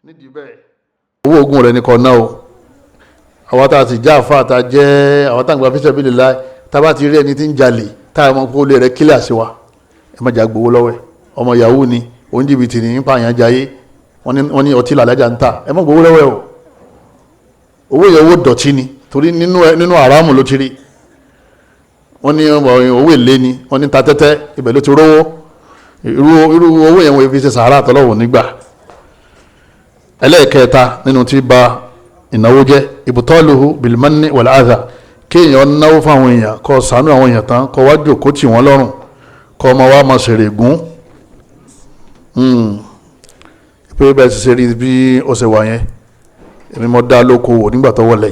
nídìí bẹ́ẹ̀ owó ogun rẹ̀ ní kọ́ náà o àwọn tá a ti já àfa tá a jẹ́ àwọn tá a gbà fi sabilillah tá a bá ti rí ẹni tí ń jalè tá a mọ̀ pé ó lè rẹ̀ kílẹ̀ àṣewà ẹ má jà gbowó lọ́wọ́ ẹ̀ ọmọ yahoo ni òun jìbìtì ní nípa àyàn jayé wọ́n ní ọtí làlájà ń ta ẹ má gbowó lọ́wọ́ ẹ̀ o owó yẹn owó dọ̀tí ni torí nínú àràmù ló ti rí wọ́n ní owó èlé ni wọ́n ní ta tẹ́tẹ́ ibẹ̀ ló ti rówó irú owó yẹn wọ́n fi ṣe sàárà tọ́lọ́wọ́ nígbà ẹlẹ́ẹ̀kẹta nínú tí ba ìnáwó jẹ́ ibùtọ́lùhù bilmanni wal adha kéèyàn náwó fáwọn èèyàn kó ṣàánú àwọn èèyàn tán kó wá jókòó tì wọ́n lọ́rùn kó ọmọ wa máa ṣèrè gún pé bẹ́ẹ̀ ti ṣe rí bí ó ṣe wà yẹn èmi mọ́ dá lóko wò nígbà tó wọlé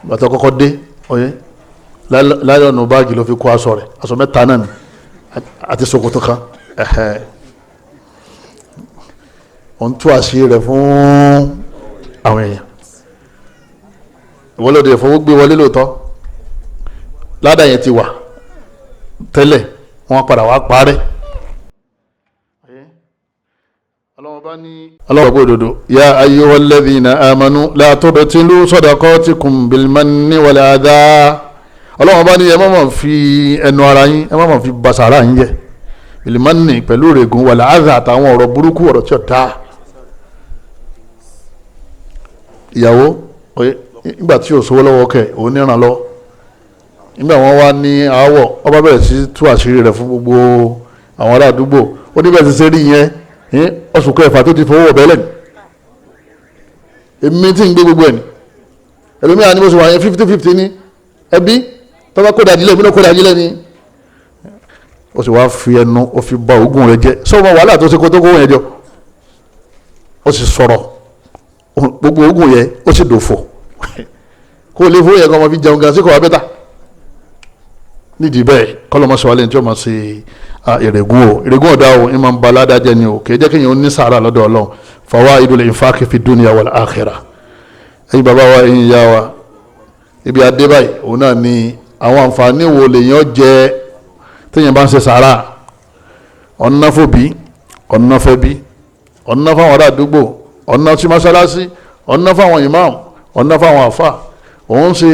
ìgbà tó kọ́kọ́ dé ọyẹ́ láyọ̀nù báàgì ló fi kó aṣọ rẹ̀ aṣọ mẹ́ta náà ni àti ṣòkòtò kan òun tú àṣírí rẹ̀ fún àwọn èèyàn ìwọlódé ìfowó gbé wọlé lóòótọ́ ládàá yẹn ti wà tẹ́lẹ̀ wọ́n padà wá parẹ́ ọlọ́wọ́ bó dodo ya ayyuhal ladhina amanu la tubtilu sadaqatikum bilmanni wal adha ọlọ́wọ́ bá ní ẹ má máa fi ẹnu ara yín ẹ má máa fi basara yín jẹ́ bilmanni pẹ̀lú rẹ̀gùn wal adha àtàwọn ọ̀rọ̀ burúkú ọ̀rọ̀ tí ó ta ìyàwó nígbà tí ò sówó lọ́wọ́ kẹ̀ òun ní ràn lọ́wọ́ nígbà wọn wá ní àáwọ̀ ọba bẹ̀rẹ̀ sí tú àṣírí rẹ̀ fún gbogbo àwọn ará àdúgbò ó ní bẹ́ẹ̀ ti ṣe rí yẹn oṣù kẹfà tó ti fowó ọ̀bẹ lẹ́nu èmi tí ń gbé gbogbo ẹ̀ ní ẹlòmíràn ní mo sọ wà yẹn 50-50 ní ẹbí tọ́ba kó dàjílẹ̀ mi náà kó dàjílẹ̀ ní ó sì wá fi ẹnu ó fi bà ogún rẹ̀ jẹ́ sọ́wọ́n wàhálà tó ṣe kó tó kó yẹn jọ ó sì sọ̀rọ̀ gbogbo ogún yẹn ó sì dòfò kó lè fún yẹn kó ọmọ fi jẹun gan sí kò wá bẹ́tà nídìí bẹ́ẹ̀ kọ́lọ́mọṣẹ́wálé tí ó máa ṣe ìrègùn ọ̀dà o ìmọ̀ ń ba aládàjẹ́ ni o kì í jẹ́ kéèyàn ní sàárà lọ́dọ̀ Ọlọ́run fawaidul infaqi fi dunya wal akhirah ẹ̀yin bàbá wa ẹ̀yin ìyá wa ibi adé báyìí òun náà ni àwọn àǹfààní wo lèèyàn jẹ téèyàn bá ń ṣe sàárà ọ̀nà fòbí ọ̀nà fẹ́bí ọ̀nà fáwọn ará àdúgbò ọ̀nà sí mọ́sálásí ọ̀nà fáwọn imam ọ̀nà fáwọn àfà òun ṣe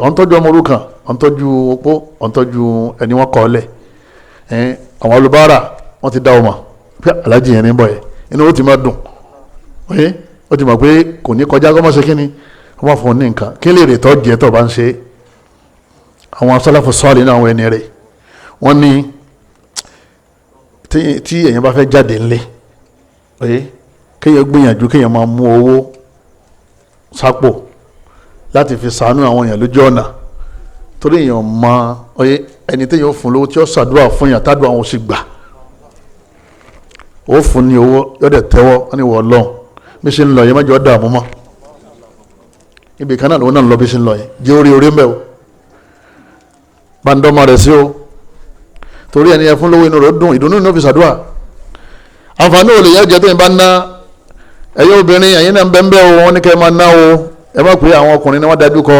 ọ̀ntọ́jú ọmọ òrukàn ọ̀ntọ́jú opó ọ̀ntọ́jú ẹni wọ́n kọ́ ọ́lẹ̀ àwọn olùbárà wọ́n ti dá ọmọ pé alájì yẹn ní bọ̀ yẹn inú ó ti máa dùn ó ti mọ̀ pé kò ní kọjá kọ́mọ́ ṣe kíni wọ́n bá fún un ní nǹkan kí lè rè tọ́ jẹ́ tó bá ń ṣe àwọn sálàfù sọ́ọ̀lì náà àwọn ẹni rẹ̀ wọ́n ní tí èèyàn bá fẹ́ jáde ńlẹ̀ kéèyàn gbìyànjú kéèyàn máa mú owó sápò láti fi ṣàánú àwọn èèyàn lójú ọ̀nà torí èèyàn mọ ẹni téèyàn fún lówó tí ó ṣàdúrà fún yàn tádùn àwọn sì gbà ó fún ní owó yọ́dẹ̀ tẹ́wọ́ wọ́n ní wọ́n lọ́hùn bí ṣe ń lọ yẹn mẹ́jọ dààmú mọ́ ibì kan náà lòun náà lọ bí ṣe ń lọ yẹn jẹ́ orí mbẹ́ o bandọ́mọ rẹ̀ sí o torí ẹni yẹn fún lówó inú rẹ̀ dùn ìdùnnú inú fi ṣàdúrà àǹfààní ò lè yẹ jẹ́ tó yẹn bá ná ẹ̀yẹ obìnrin ẹ̀yin náà ń bẹ́ ń bẹ́ o wọ́n ní kẹ́ ẹ máa ná o ẹ má pé àwọn ọkùnrin ni wọ́n dájú kọ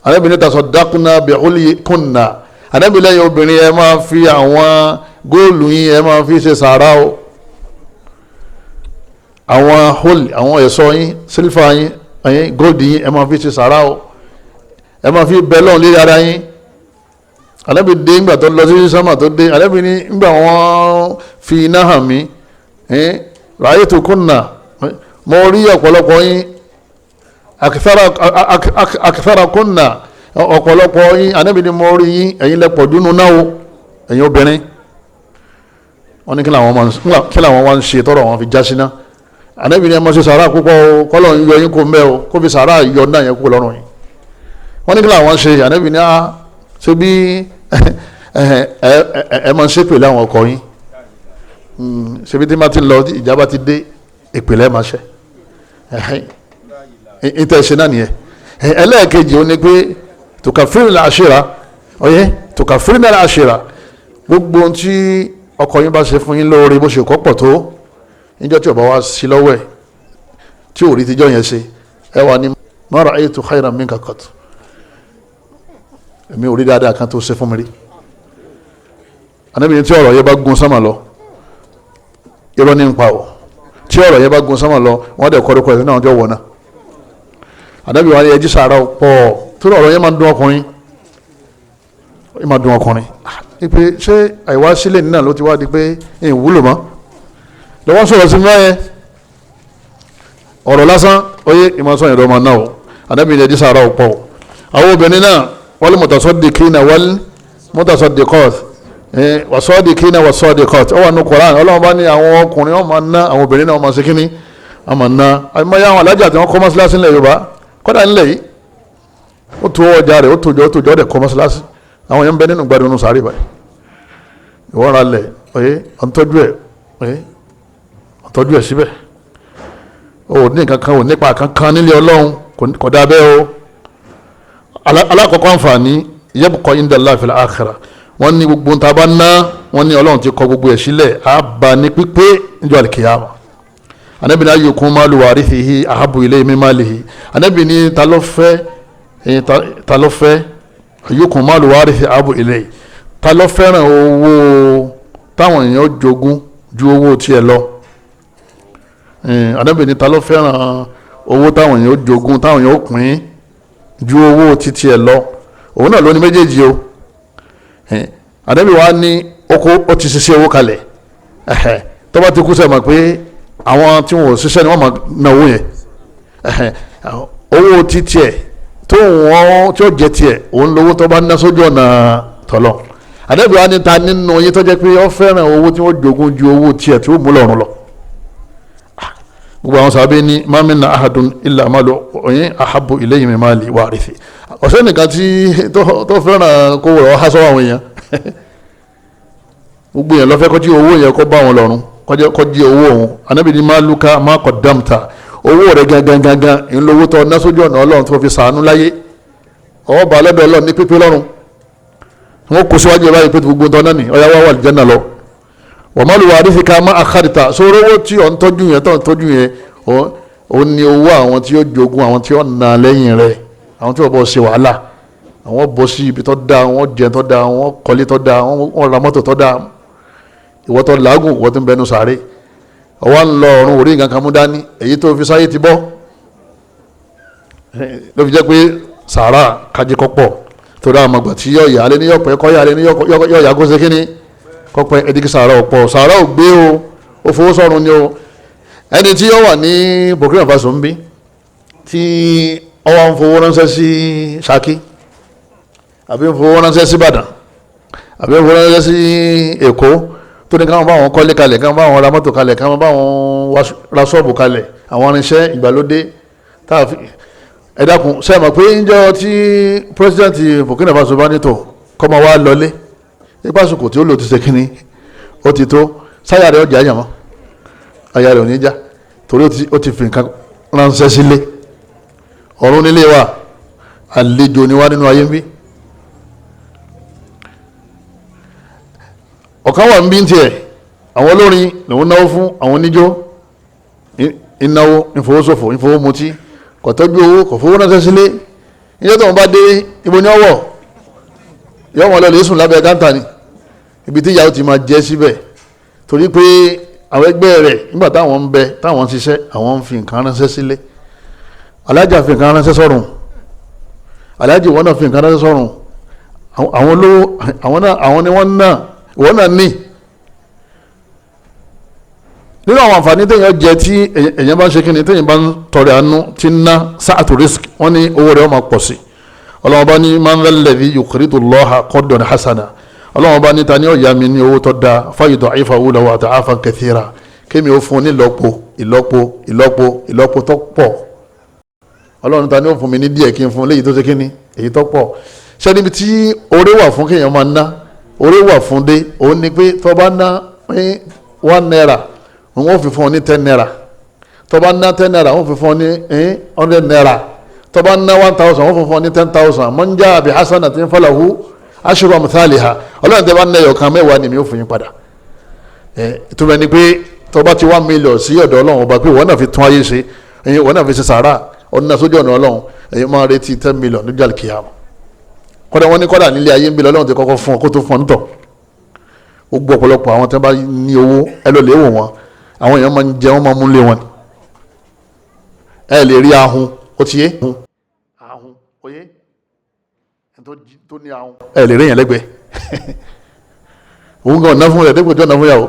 anábìnrin tasaddaqna bi ulyikunna anábìnrin ẹ̀yin obìnrin ẹ máa fi àwọn góòlù yín ẹ máa fi ṣe sàárà o àwọn hóòlì àwọn ẹ̀ṣọ́ yín sílfà yín ẹ̀yin góòdì yín ẹ máa fi ṣe sàárà o ẹ máa fi bẹ́ lọ́n lérí ara yín anábìnrin dé ńgbà tó lọ sí sámà tó dé anábìnrin ńgbà wọ́n fi iná hàn mí ra'aytukunna mo rí ọ̀pọ̀lọpọ̀ yín aktharakunna ọ̀pọ̀lọpọ̀ yín anábìnrin mo rí yín ẹ̀yin lẹ́pọ̀ dúnú náà o ẹ̀yin obìnrin wọ́n ní kí làwọn wá ń ṣe tọ́rọ̀ wọn fi já síná anábìnrin ẹ máa ṣe sàárà púpọ̀ kọ́lọ̀ ń yọ yín kó mbẹ́ o kó fi sàárà yọ náà yẹn kó lọ́rùn yín wọ́n ní kí làwọn ṣe anábìnrin ṣe bí ẹ máa ń ṣépè láwọn ọkọ yín ṣebí tí ma ti lọ ìjábá ti dé ìpìlẹ̀ máa ṣe ìtẹ̀ṣe náà nìyẹn ẹlẹ́ẹ̀kejì ó ní pé tukafirna al-ashira tukafirna al-ashira gbogbo ohun tí ọkọ yín bá ṣe fún yín lóore bó ṣe kọ́ pọ̀ tó níjọ́ tí ó bá wá sí lọ́wọ́ ẹ̀ tí ò rí tíjọ́ yẹn ṣe ẹ wà ní ma ra'aytu khayran minka qat èmi ò rí dáadáa kan tó ṣe fún mi rí anábìyẹn tí ọ̀rọ̀ yẹn bá gun sámà lọ irọ́ ní ń pa ọ́ tí ọ̀rọ̀ yẹn bá gun sánmà lọ wọ́n dẹ̀ kọ́dọ̀kọ́ ẹ̀sìn náà jọ wọ̀ náà àdábì wa ni ẹjí sàárà pọ̀ tó ọ̀rọ̀ yẹn máa ń dún ọkùnrin pé ṣé àìwá sílẹ̀ nínà ló ti wá di pé èyí wúlò mọ́ lọ́wọ́ sọ̀rọ̀ sí mẹ́rin ọ̀rọ̀ lásán oyè ìmọ̀sán yẹn lọ́mọ náà àdábì ni ẹjí sàárà pọ̀ àwọn obìnrin náà wal mutasaddiqina wal mutasaddiqat wasọ́ọ̀dìkínà wasọ́ọ̀dìkọ́t ó wà ní Koran Ọlọ́run bá ní àwọn ọkùnrin wọn máa ná àwọn obìnrin náà wọn máa ṣe kíní wọn máa ná àmọ́yá àwọn alájà tí wọ́n kọ́ mọ́ṣáláṣí nílẹ̀ Yorùbá kọ́dà nílẹ̀ yìí ó tó ọjà rẹ̀ ó tójọ́ dẹ̀ kọ́ mọ́ṣáláṣí àwọn yẹn ń bẹ nínú gbádùn inú sàárè báyìí ìwọ́n ra lẹ̀ ọ̀ntọ́jú ẹ̀ síbẹ̀ ó ní kankan ò nípa kankan nílé Ọlọ́run kò dá bẹ́ẹ̀ o alákọ̀ọ́kọ́ àǹfààní yabqa inda Allah fil akhirah wọ́n ní gbogbo ń ta bá ná wọ́n ní Ọlọ́run ti kọ gbogbo ẹ̀ sílẹ̀ á bá ní pípé níjọ́ àlìkìyàmà Ànábì ní ayyukum malu warithihi ahabbu ilayhi min malihi Ànábì ní ta ló fẹ́ ayyukum malu warithihi ahabbu ilayhi ta ló fẹ́ràn owó táwọn èèyàn jogún ju owó tiẹ̀ lọ Ànábì ní ta ló fẹ́ràn owó táwọn èèyàn jogún táwọn èèyàn pín ju owó títí ẹ̀ lọ òun náà ló ní méjèèjì o àdẹ́bí wa ní oko ó ti ṣiṣẹ́ owó kalẹ̀ tó bá ti kú sẹ́mọ̀ pé àwọn tí wọ́n ṣiṣẹ́ ni wọ́n máa ná owó yẹn owó ti tiẹ̀ tó wọ́n tí ó jẹ tiẹ̀ òun lówó tó bá ná sójú ọ̀nà tọ̀lọ̀ àdẹ́bí wa ní ta nínú yín tó jẹ́ pé ó fẹ́ràn owó tí wọ́n jogún ju owó tiẹ̀ tí ó mú lọ́rùn lọ gbogbo àwọn sábẹ́ ní ma minna ahadun illa malu ahabbu ilayhi min mali warithi ọ̀sẹ̀ nìkan tí tó fẹ́ràn kó wọ̀ ọ́ hásọ́ àwọn èèyàn gbogbo yẹn lọ́fẹ́ kọjí owó yẹn kọ́ bá wọn lọ́rùn kọjí owó òun Ànábì ní má lùkà má qaddamta owó rẹ̀ gangan ńlọ́wọ́ tó ná sójú ọ̀nà Ọlọ́run tó fi sàánú láyé ọwọ́ bá lọ́dọ̀ Ọlọ́run ní pípé lọ́rùn wọn kò síwájú báyìí pé gbogbo tó náà ní ọ̀yá wà àlùjánnà lọ wa malu warithika má akhadta sórí owó tí ọ̀ ń tọ́jú yẹn tó ń tọ́jú yẹn ó ní owó àwọn tí ó jogún àwọn tí ó nà lẹ́yìn rẹ̀ àwọn tí wọ́n bọ̀ ṣe wàhálà àwọn bọ̀ sí ibi tó dáa wọ́n jẹ tó dáa wọ́n kọ́lé tó dáa wọ́n ra mọ́tò tó dáa ìwọ tó làágùn ìwọ tó ń bẹnu sàárè ọwọ́ ń lọ ọ̀run orí nǹkan kan mú dání èyí tó fi sáyé ti bọ́ ló fi jẹ́ pé sàárà kájí kọ́pọ̀ torí àwọn àgbà tí yọ̀ yà á lé ní yọ̀pẹ́ kọ́ yà á lé ní yọ̀ yà kó ṣe kí ni kọ́pẹ́ ẹ̀dínkì sàárà ọ̀pọ̀ sàárà ò gbé o ó fowó sọ̀run ni o ẹni tí yọ̀ wà ní Burkina Faso ń bí tí ọwọ́ ń fowó ránṣẹ́ sí Ṣakí àbí ń fowó ránṣẹ́ sí Ìbàdàn àbí ń fowó ránṣẹ́ sí Èkó tó ní káwọn bá wọn kọ́lé kalẹ̀ káwọn bá wọn ra mọ́tò kalẹ̀ káwọn bá wọn ra ṣọ́ọ̀bù kalẹ̀ àwọn irinṣẹ́ ìgbàlódé táàfin ẹ dákun ṣe mọ̀ pé ńjọ́ tí president Burkina Faso bá nítò kọ́ máa wá lọlé nípa àsìkò tí ó lò ti ṣe kínní ó ti tó sáyà rẹ̀ ọjà yàn mọ́ àyà rẹ̀ ò ní já torí ó ti fi nǹkan ránṣẹ́ sílé ọ̀run nílé wa àlejò ni wá nínú ayé ń bí ọ̀kan wà ń bí tiẹ̀ àwọn olórin lòun náwó fún àwọn oníjó ìnáwó ìfowósòfò ìfowómutí kò tọ́jú owó kò fowó ránṣẹ́ sílé níjọ́ tó wọn bá dé ibo ní ọwọ́ yọ wọn lọ lè sùn lábẹ́ káńtà ni ibi tí ìyàwó ti máa jẹ́ síbẹ̀ torí pé àwọn ẹgbẹ́ rẹ̀ nígbà táwọn ń bẹ táwọn ń ṣiṣẹ́ àwọn ń fi nǹkan ránṣẹ́ sílé alájà fi nǹkan ránṣẹ́ sọ́run alájì wọn náà fi nǹkan ránṣẹ́ sọ́run àwọn olówó àwọn ni wọ́n náà wọ́n náà ní nínú àwọn àǹfààní téèyàn jẹ tí èèyàn bá ń ṣe kí ni téèyàn bá ń tọrẹ àánú tí ń ná sáàtù risk wọ́n ní owó rẹ̀ ó máa pọ̀ sí ọlọ́wọ́n bá ní man dhal ladhi yuqridu Allaha qardan hasana ọlọ́wọ́n bá ní ta ní ọ̀yà mi ní owó tó da fayud'ifahu lahu ad'afan kathira kémi ó fún un ní ìlọ́po tó pọ̀ ọlọ́run ta ní ó fún mi ní díẹ̀ kí n fún léyìí tó ṣe kí ni èyí tó pọ̀ ṣé níbi tí oore wà fún kéèyàn máa ná oore wà fún dé òun ni pé tó bá ná 1 naira wọ́n fi fún ọ ní 10 naira tó bá ná 10 naira wọ́n fi fún ọ ní 100 naira tó bá ná 1000 wọ́n fi fún ọ ní 10,000 man jaa bi hasanatin falahu ashru amthaliha ọlọ́run tẹ́ bá ná ẹyọ kan mẹ́wàá ni mi ó fún yín padà ìtumọ̀ ni pé tó bá ti 1 million sí ọ̀dọ̀ ọlọ́run ọba pé wọ́n náà fi tún ayé ṣe wọ́n náà fi ṣe sàárà ọ̀nà sójú ọ̀nà ọlọ́run èyí máa retí 10 million níjà kìyàmù kọ́dà wọ́n ní kọ́dà nílé ayé ń bí lọ́lọ́run ti kọ́kọ́ fún ọ kó tó fún ọ nítọ̀ gbogbo ọ̀pọ̀lọpọ̀ àwọn tí wọ́n bá ní owó ẹ lọ lè wò wọn àwọn èèyàn máa ń jẹ wọ́n máa mú lé wọn ẹ lè rí ahun ó ti yé ahun ó yé tó ní ahun ẹ lè rí yẹn lẹ́gbẹ̀ẹ́ òun gan ọ̀nà fún rẹ̀ dẹ́gbẹ̀ẹ́ tí ọ̀nà fún yàwó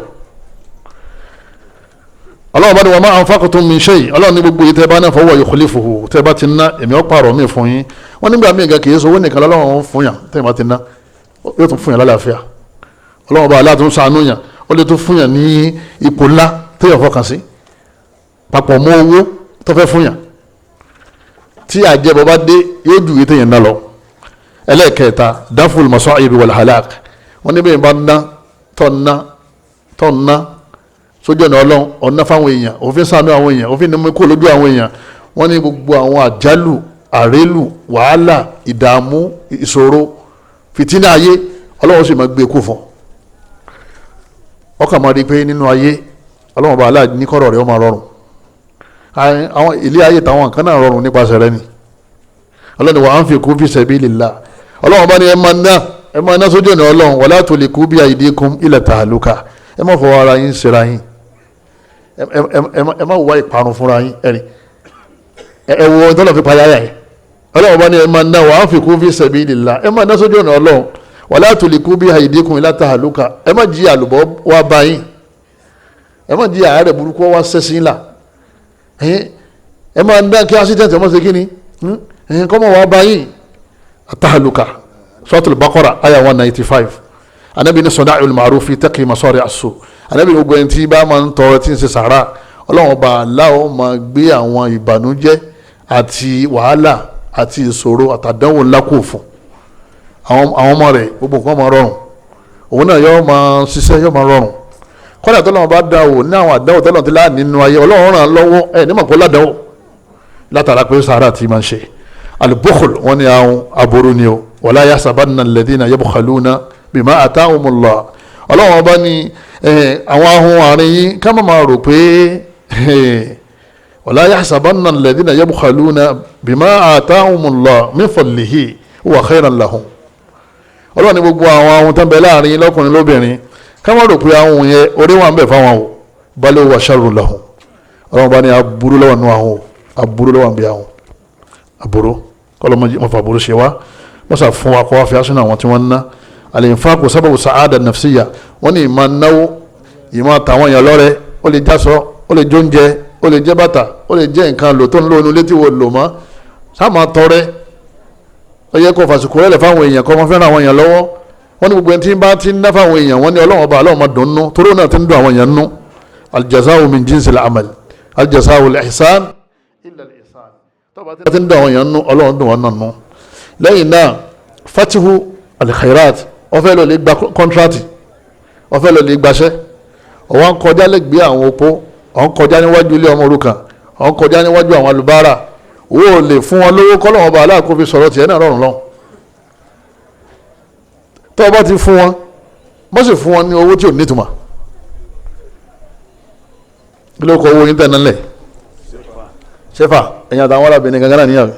ọlọ́run bá ní wa ma anfaqtum min shay ọlọ́run ní gbogbo yìí tẹ́ bá náà fọwọ́ yukhlifuhu tẹ́ bá ti ná èmi ọ̀pààrọ̀ mi fún yín wọ́n nígbà míì gan kìí sowó nìkan lọ́wọ́ fún yàn tẹ́ bá ti ná yóò tún fún yàn lálàáfíà ọlọ́run bá aláàtún ṣàánú yàn ó lè tún fún yàn ní ipò ńlá téèyàn fọkàn sí papọ̀ mọ́ owó tó fẹ́ fún yàn tí àjẹbọ bá dé yóò ju yìí téèyàn ná lọ ẹlẹ́ẹ̀kẹta daful masaibi wal halak wọ́n ní bẹ́ẹ̀ bá ná tọ́ ná sójú ọ̀nà ọlọ́run ọ̀nà fáwọn èèyàn òfin ṣàánú àwọn èèyàn òfin ní mú kó lójú àwọn èèyàn wọ́n ní gbogbo àwọn àjálù àrélù wàhálà ìdààmú ìṣòro fìtínà ayé ọlọ́run sì máa gbé kú fún ọkàn máa rí i pé nínú ayé ọlọ́run bá aláàjì ní kọ́rọ̀ rẹ̀ ó máa rọrùn àwọn ilé ayé táwọn kan náà rọrùn nípasẹ̀ rẹ̀ ni ọlọ́run wa anfiqu fi sabilillah ọlọ́run bá ní ẹ máa ná sójú ọ̀nà ọlọ́run wala tulqu bi aydikum ila tahluka ẹ má fọwọ́ ara yín ṣera yín ẹ má wá ìparun fúnra yín ẹ̀rí ẹ wo ìtọ́lọ̀ fi payá yà yín ọlọ́run bá ní ẹ máa ná wa anfiqu fi sabilillah ẹ máa ná sójú ọ̀nà ọlọ́run wala tulqu bi aydikum ila tahluka ẹ má jí àlùbọ́ wá bá yín ẹ má jí àárẹ̀ burúkú wá sẹ́sìn là ẹ máa ná kí accident ẹ má ṣe kí ni kọ́ mọ̀ wá bá yín tahluka Suratul Baqara aya 195 anabi ní sọdáàlú màrúfi tẹ́kì masọ́rẹ́ àṣù anabi ní gbogbo ẹni tí bá máa ń tọrọ tí ń ṣe sàrà ọlọ́run ọba aláwọ̀ máa gbé àwọn ìbànújẹ́ àti wàhálà àti ìṣòro àtàdánwò ńlá kò fún àwọn ọmọ rẹ̀ gbogbo nǹkan máa rọrùn òun náà yóò máa ṣiṣẹ́ yóò máa rọrùn. kọ́dà tọ́lọ́run bá dá o ní àwọn àdáwò tọ́lọ́run ti lá nínú ayé ọlọ́run ràn án lọ́wọ́ ẹ̀ nímọ̀ kó ládàáwò látara pé sàárà tí máa ń ṣe. al-bukhl wọn ni àwọn aburú ni o wala yahsabanna alladhina yabkhaluna bima atahumullah. ọlọ́run ọba ní àwọn ahun àárín yín ká má máa rò pé wala yahsabanna alladhina yabkhaluna bima atahumullah min fadlihi huwa khayran lahum. ọlọ́run ní gbogbo àwọn ahun tó ń bẹ láàrin yín lọ́kùnrin lóbìnrin ká má rò pé ahun yẹn orí wà ń bẹ fáwọn o bal huwa sharrun lahum. ọlọ́run bá ní aburú lọ́wọ́ nù ahun aburú lọ́wọ́ ń bí ahun aburú kọ́lọ́mọ mọ̀fà aburú ṣe wá wọ́n sà fún wa kọ́ wá fi aṣọ àwọn tí wọ́n ń ná al-infaq sababu sa'ada nafsiyya wọ́n ní ìmọ̀ náwó ìmọ̀ tàwọn èèyàn lọ́rẹ́ ó lè jásọ ó lè jóúnjẹ ó lè jẹ́ bàtà ó lè jẹ́ nǹkan lò tó ń lò ní létí wo lò mọ́ sáàmà tọrẹ ó yẹ kó fàṣùkú rẹ̀ fáwọn èèyàn kọ́ mọ́ fẹ́ràn àwọn èèyàn lọ́wọ́ wọ́n ní gbogbo ẹni tí bá ti ń ná fáwọn èèyàn wọ́n ní ọlọ́run ọba ọlọ́run máa dùn nú toró náà ti ń dùn àwọn èèyàn nú al-jazā'u min jinsil 'amal al-jazā'u al-ihsān illa al-ihsān tó bá ti ń dùn àwọn èèyàn nú ọlọ́run dùn wọn náà nú. lẹ́yìn náà fatihu al-khairat ó fẹ́ lọ lè gba kọ́ńtrátì ó fẹ́ lọ lè gbaṣẹ́ ó wá ń kọjá lẹ́gbẹ̀ẹ́ àwọn opó ó ń kọjá níwájú ilé ọmọ òrukàn ó ń kọjá níwájú àwọn alùbárà owó ò lè fún wọn lówó kọ́lọ́wọ́n bá aláàkó fi sọ̀rọ̀ tiẹ̀ náà rọrùn lọ́wọ́ tó o bá ti fún wọn bó sì fún wọn ní owó tí ò nítumọ̀ kí ló kọ owó yín tẹ̀lé ńlẹ̀ ṣẹ́fà ẹ̀yìn àtàwọn arábìnrin gangan náà níyàwó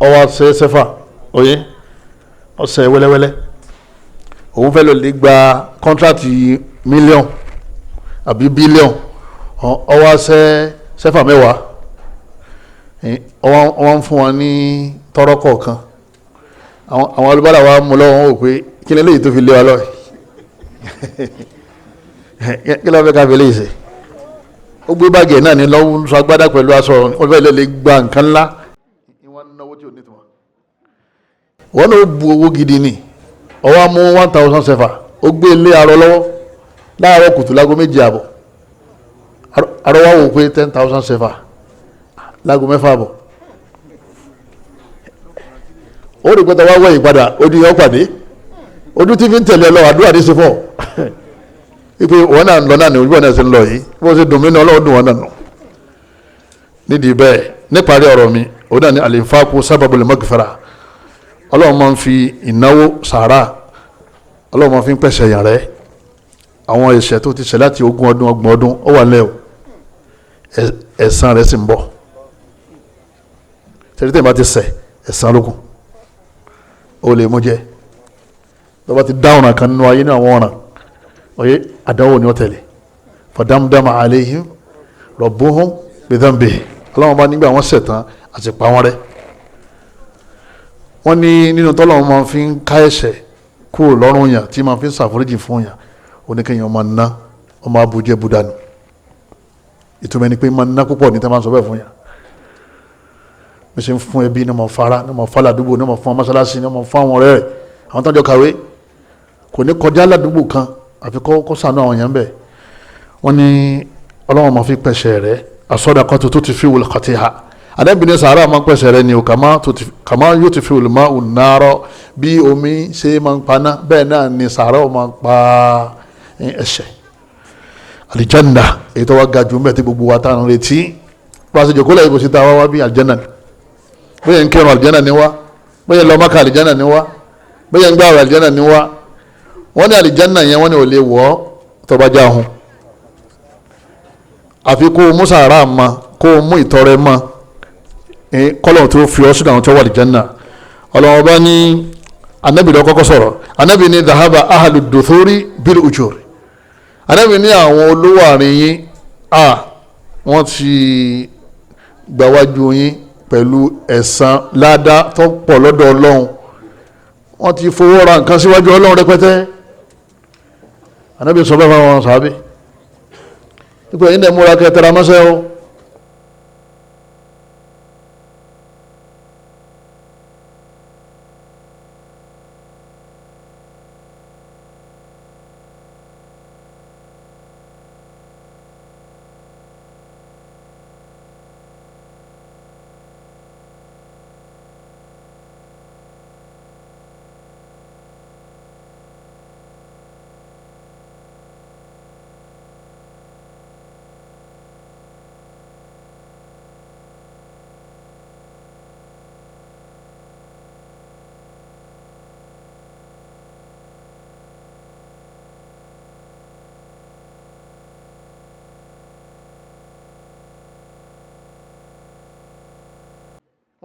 ọwọ́ ṣe ṣẹ́fà oyè ọ̀sẹ̀ wẹ́lẹ́wẹ́lẹ́ òun fẹ́ lọ lè gba kọ́ńtrátì mílíọ̀n àbí bílíọ̀n ọwọ́ ṣẹ́fà mẹ́wàá ọwọ́ ń fún wọn ní tọ́rọ́ kọ̀ọ̀kan àwọn olùbárà wa mú lọ́wọ́ wọn ò pé kí ni eléyìí tó fi lé wa lọ́ọ̀ kí ló fẹ́ ká fi lè ṣe ó gbé báàgì ẹ̀ náà ní lọ́wọ́ sọ agbádá pẹ̀lú aṣọ wọn fẹ́ lè gba nǹkan ńlá ìwọ̀n náwó tí ò ní tiwọn. wọ́n náà bu owó gidi ni ọwọ́ mú 1000 sefa ó gbé ilé arọ lọ́wọ́ láàárọ̀ kùtù lágo 2 àbọ̀ arọwá wò pé 10,000 sefa lágo 6 àbọ̀ ó rí pẹ́tà wá wẹ̀yìn padà ó di yọ pàdé ojú tí fi ń tẹ̀lé ọlọ́wà àdúrà ní sefọ́ ipe wọn náà lọ náà ní ojú ọ̀nà ẹ̀sìn lọ yìí bó ṣe dùn mí ní ọlọ́wọ́ dùn wọn náà nù nídìí bẹ́ẹ̀ níparí ọ̀rọ̀ mi òun náà ní al-infāqu sababul maghfirah ọlọ́run máa ń fi ìnáwó sàárà ọlọ́run máa fi ń pèsè èèyàn rẹ àwọn ẹ̀ṣẹ̀ tó ti ṣẹ̀ láti 20 ọdún 30 ọdún ó wà lẹ́wọ̀ ẹ̀san rẹ̀ sì ń bọ̀ tẹ̀lé bá ti ṣẹ̀ ẹ̀san lókun ó lè mú jẹ́ tó bá ti dá ọ̀ràn kan nínú ayé ní àwọn ọ̀ràn oye àdánwò ni ó tẹ̀lé fadamdama alayhim rabbuhum bidhanbihim ọlọ́run bá nígbà wọ́n ṣẹ̀ tán àti pa wọ́n rẹ́ wọ́n ní nínú tọ́lọ́run máa fi ń ká ẹ̀ṣẹ̀ kúrò lọ́rùn yàn tí máa fi ń ṣàforíjì fún yàn oníkẹyìn ọmọ ńná ọmọ abujẹ budanu ìtumọ̀ ẹni pé máa ńná púpọ̀ ní tẹ́ máa sọ bẹ́ẹ̀ fún yàn bí ṣe ń fún ẹbí ní ọmọ fara ní ọmọ fara àdúgbò ní ọmọ fún mọ́sálásí ní ọmọ fún àwọn ọ̀rẹ́ rẹ̀ àwọn tó ń jọ kàwé kò ní kọjá ládùúgbò kan àfi kó sànú àwọn èèyàn bẹ́ẹ̀ wọ́n ní ọlọ́wọ́n máa fi pẹ̀sẹ̀ rẹ̀ as-sadaqatu tutfi'u al-khati'a adébìnrin sàárà máa ń pẹ̀sẹ̀ rẹ̀ ni o kàmá yutfi'u al-ma'u an-nara bí omi ṣe máa ń paná bẹ́ẹ̀ náà ni sàárà máa ń pa ẹ̀ṣẹ̀ àlìjánà èyí tó wá ga jù mẹ́ẹ̀ tí gbogbo wa tá à ń retí bá a ṣe jòkó lẹ́yìn kò sí ta wá bí àlìjánà ni bóyá ń kírun àlìjánà ni wá bóyá ń lọ Mákà àlìjánà ni wá bóyá ń gbààwẹ̀ àlìjánà ni wá wọ́n ní àlìjánà yẹn wọ́n ní ò lè wọ́ tó bá já hun àfi kó o mú sàárà ma kó o mú ìtọrẹ ma kọ́lọ̀ tó fi ọ́ sínú àwọn tó wà àlìjánà ọlọ́wọ́n bá ní anábì lọ kọ́kọ́ sọ̀rọ̀ anábì ní dhahaba ahlu duthuri bil ujur anábì ní àwọn olówó àárín yín wọ́n ti gbàwájú yín pẹ̀lú ẹ̀san ládá tó pọ̀ lọ́dọ̀ ọlọ́run wọ́n ti fowó ra nǹkan síwájú ọlọ́run rẹpẹtẹ anábì sọ bẹ́ẹ̀ fáwọn sàábì ipò ẹ̀yin dẹ̀ múra kẹtẹrà mọ́sẹ́ o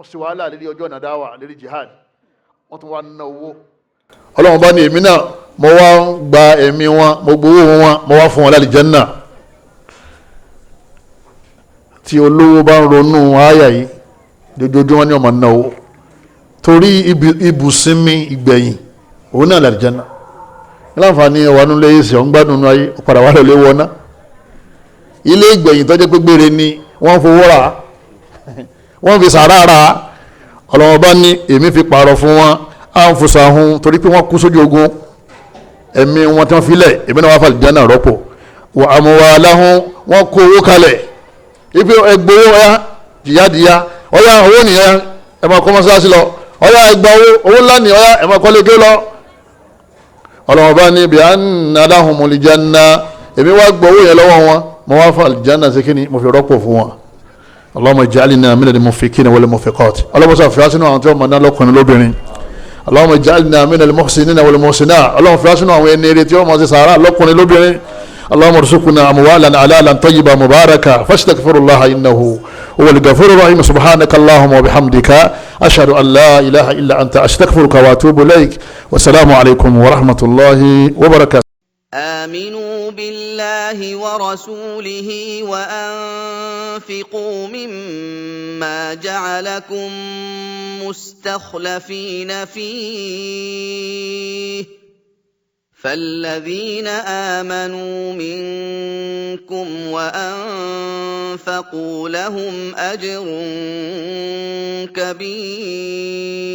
wọ́n sì wàhálà lérí ọjọ́ ọ̀nà dáwà lérí jihad wọ́n tún wá ná owó. ọlọ́run bá ní èmi náà mo wá gba ẹ̀mí wọn mo gbowó wọn mo wá fún wọn lálẹ́ Jánnà. tí olówó bá ń ronú àyà yìí dojoojúmọ́ ní ọmọ náwó torí ibùsínmi ìgbẹ̀yìn òun náà lálẹ́ Jánnà. láǹfààní ẹwà nílé ẹsẹ̀ ọ̀n gbádùn ní ayé padà wà lọ́lé wọná ilé ìgbẹ̀yìn tó jẹ́ pé gbére ni wọ́n fowó rà wọ́n fi sàárà rà ọlọ́wọ́n bá ní èmi fi pààrọ̀ fún wọn anfusahum torí pé wọ́n kú sójú ogun ẹ̀mí wọn tí wọ́n filẹ̀ èmi náà wà fà Jánnà rọ́pò wa amwalahum wọ́n kó owó kalẹ̀ ipe ẹgbowó ọ̀yá jìyàdìyà ọ̀yá owó nìyẹn ẹ̀ máa kọ́ mọ́sáàsì lọ ọ̀yá ẹgbà owó ńlá ni ọ̀yá ẹ̀ máa kọ́ léke lọ ọlọ́wọ́n bá ní bí anna lahumul janna èmi wá gbọ́ owó yẹn lọ́wọ́ wọn mo wá fà Jánnà sí kíni mo fi rọ́pò fún wọn Allahumma ij'alna minal munfiqina wal munfiqat ọlọ́mọ sọ fìyà sínú àwọn tí wọ́n mọ̀ náà lọ́kùnrin lóbìnrin Allahumma ij'alna minal muhsinina wal muhsinat ọlọ́mọ fìyà sínú àwọn ẹni eré tí wọ́n mọ̀ sí sàárà lọ́kùnrin lóbìnrin Allahumma arzuqna amwalan halalan tayyiban mubaraka fastaghfirullaha innahu huwal ghafurur rahim subhanaka Allahumma wa bihamdika ashhadu an la ilaha illa anta astaghfiruka wa atubu ilaik wa assalamu alaykum wa rahmatullahi wa barakatuh. آمنوا بالله ورسوله وأنفقوا مما جعلكم مستخلفين فيه فالذين آمنوا منكم وأنفقوا لهم أجر كبير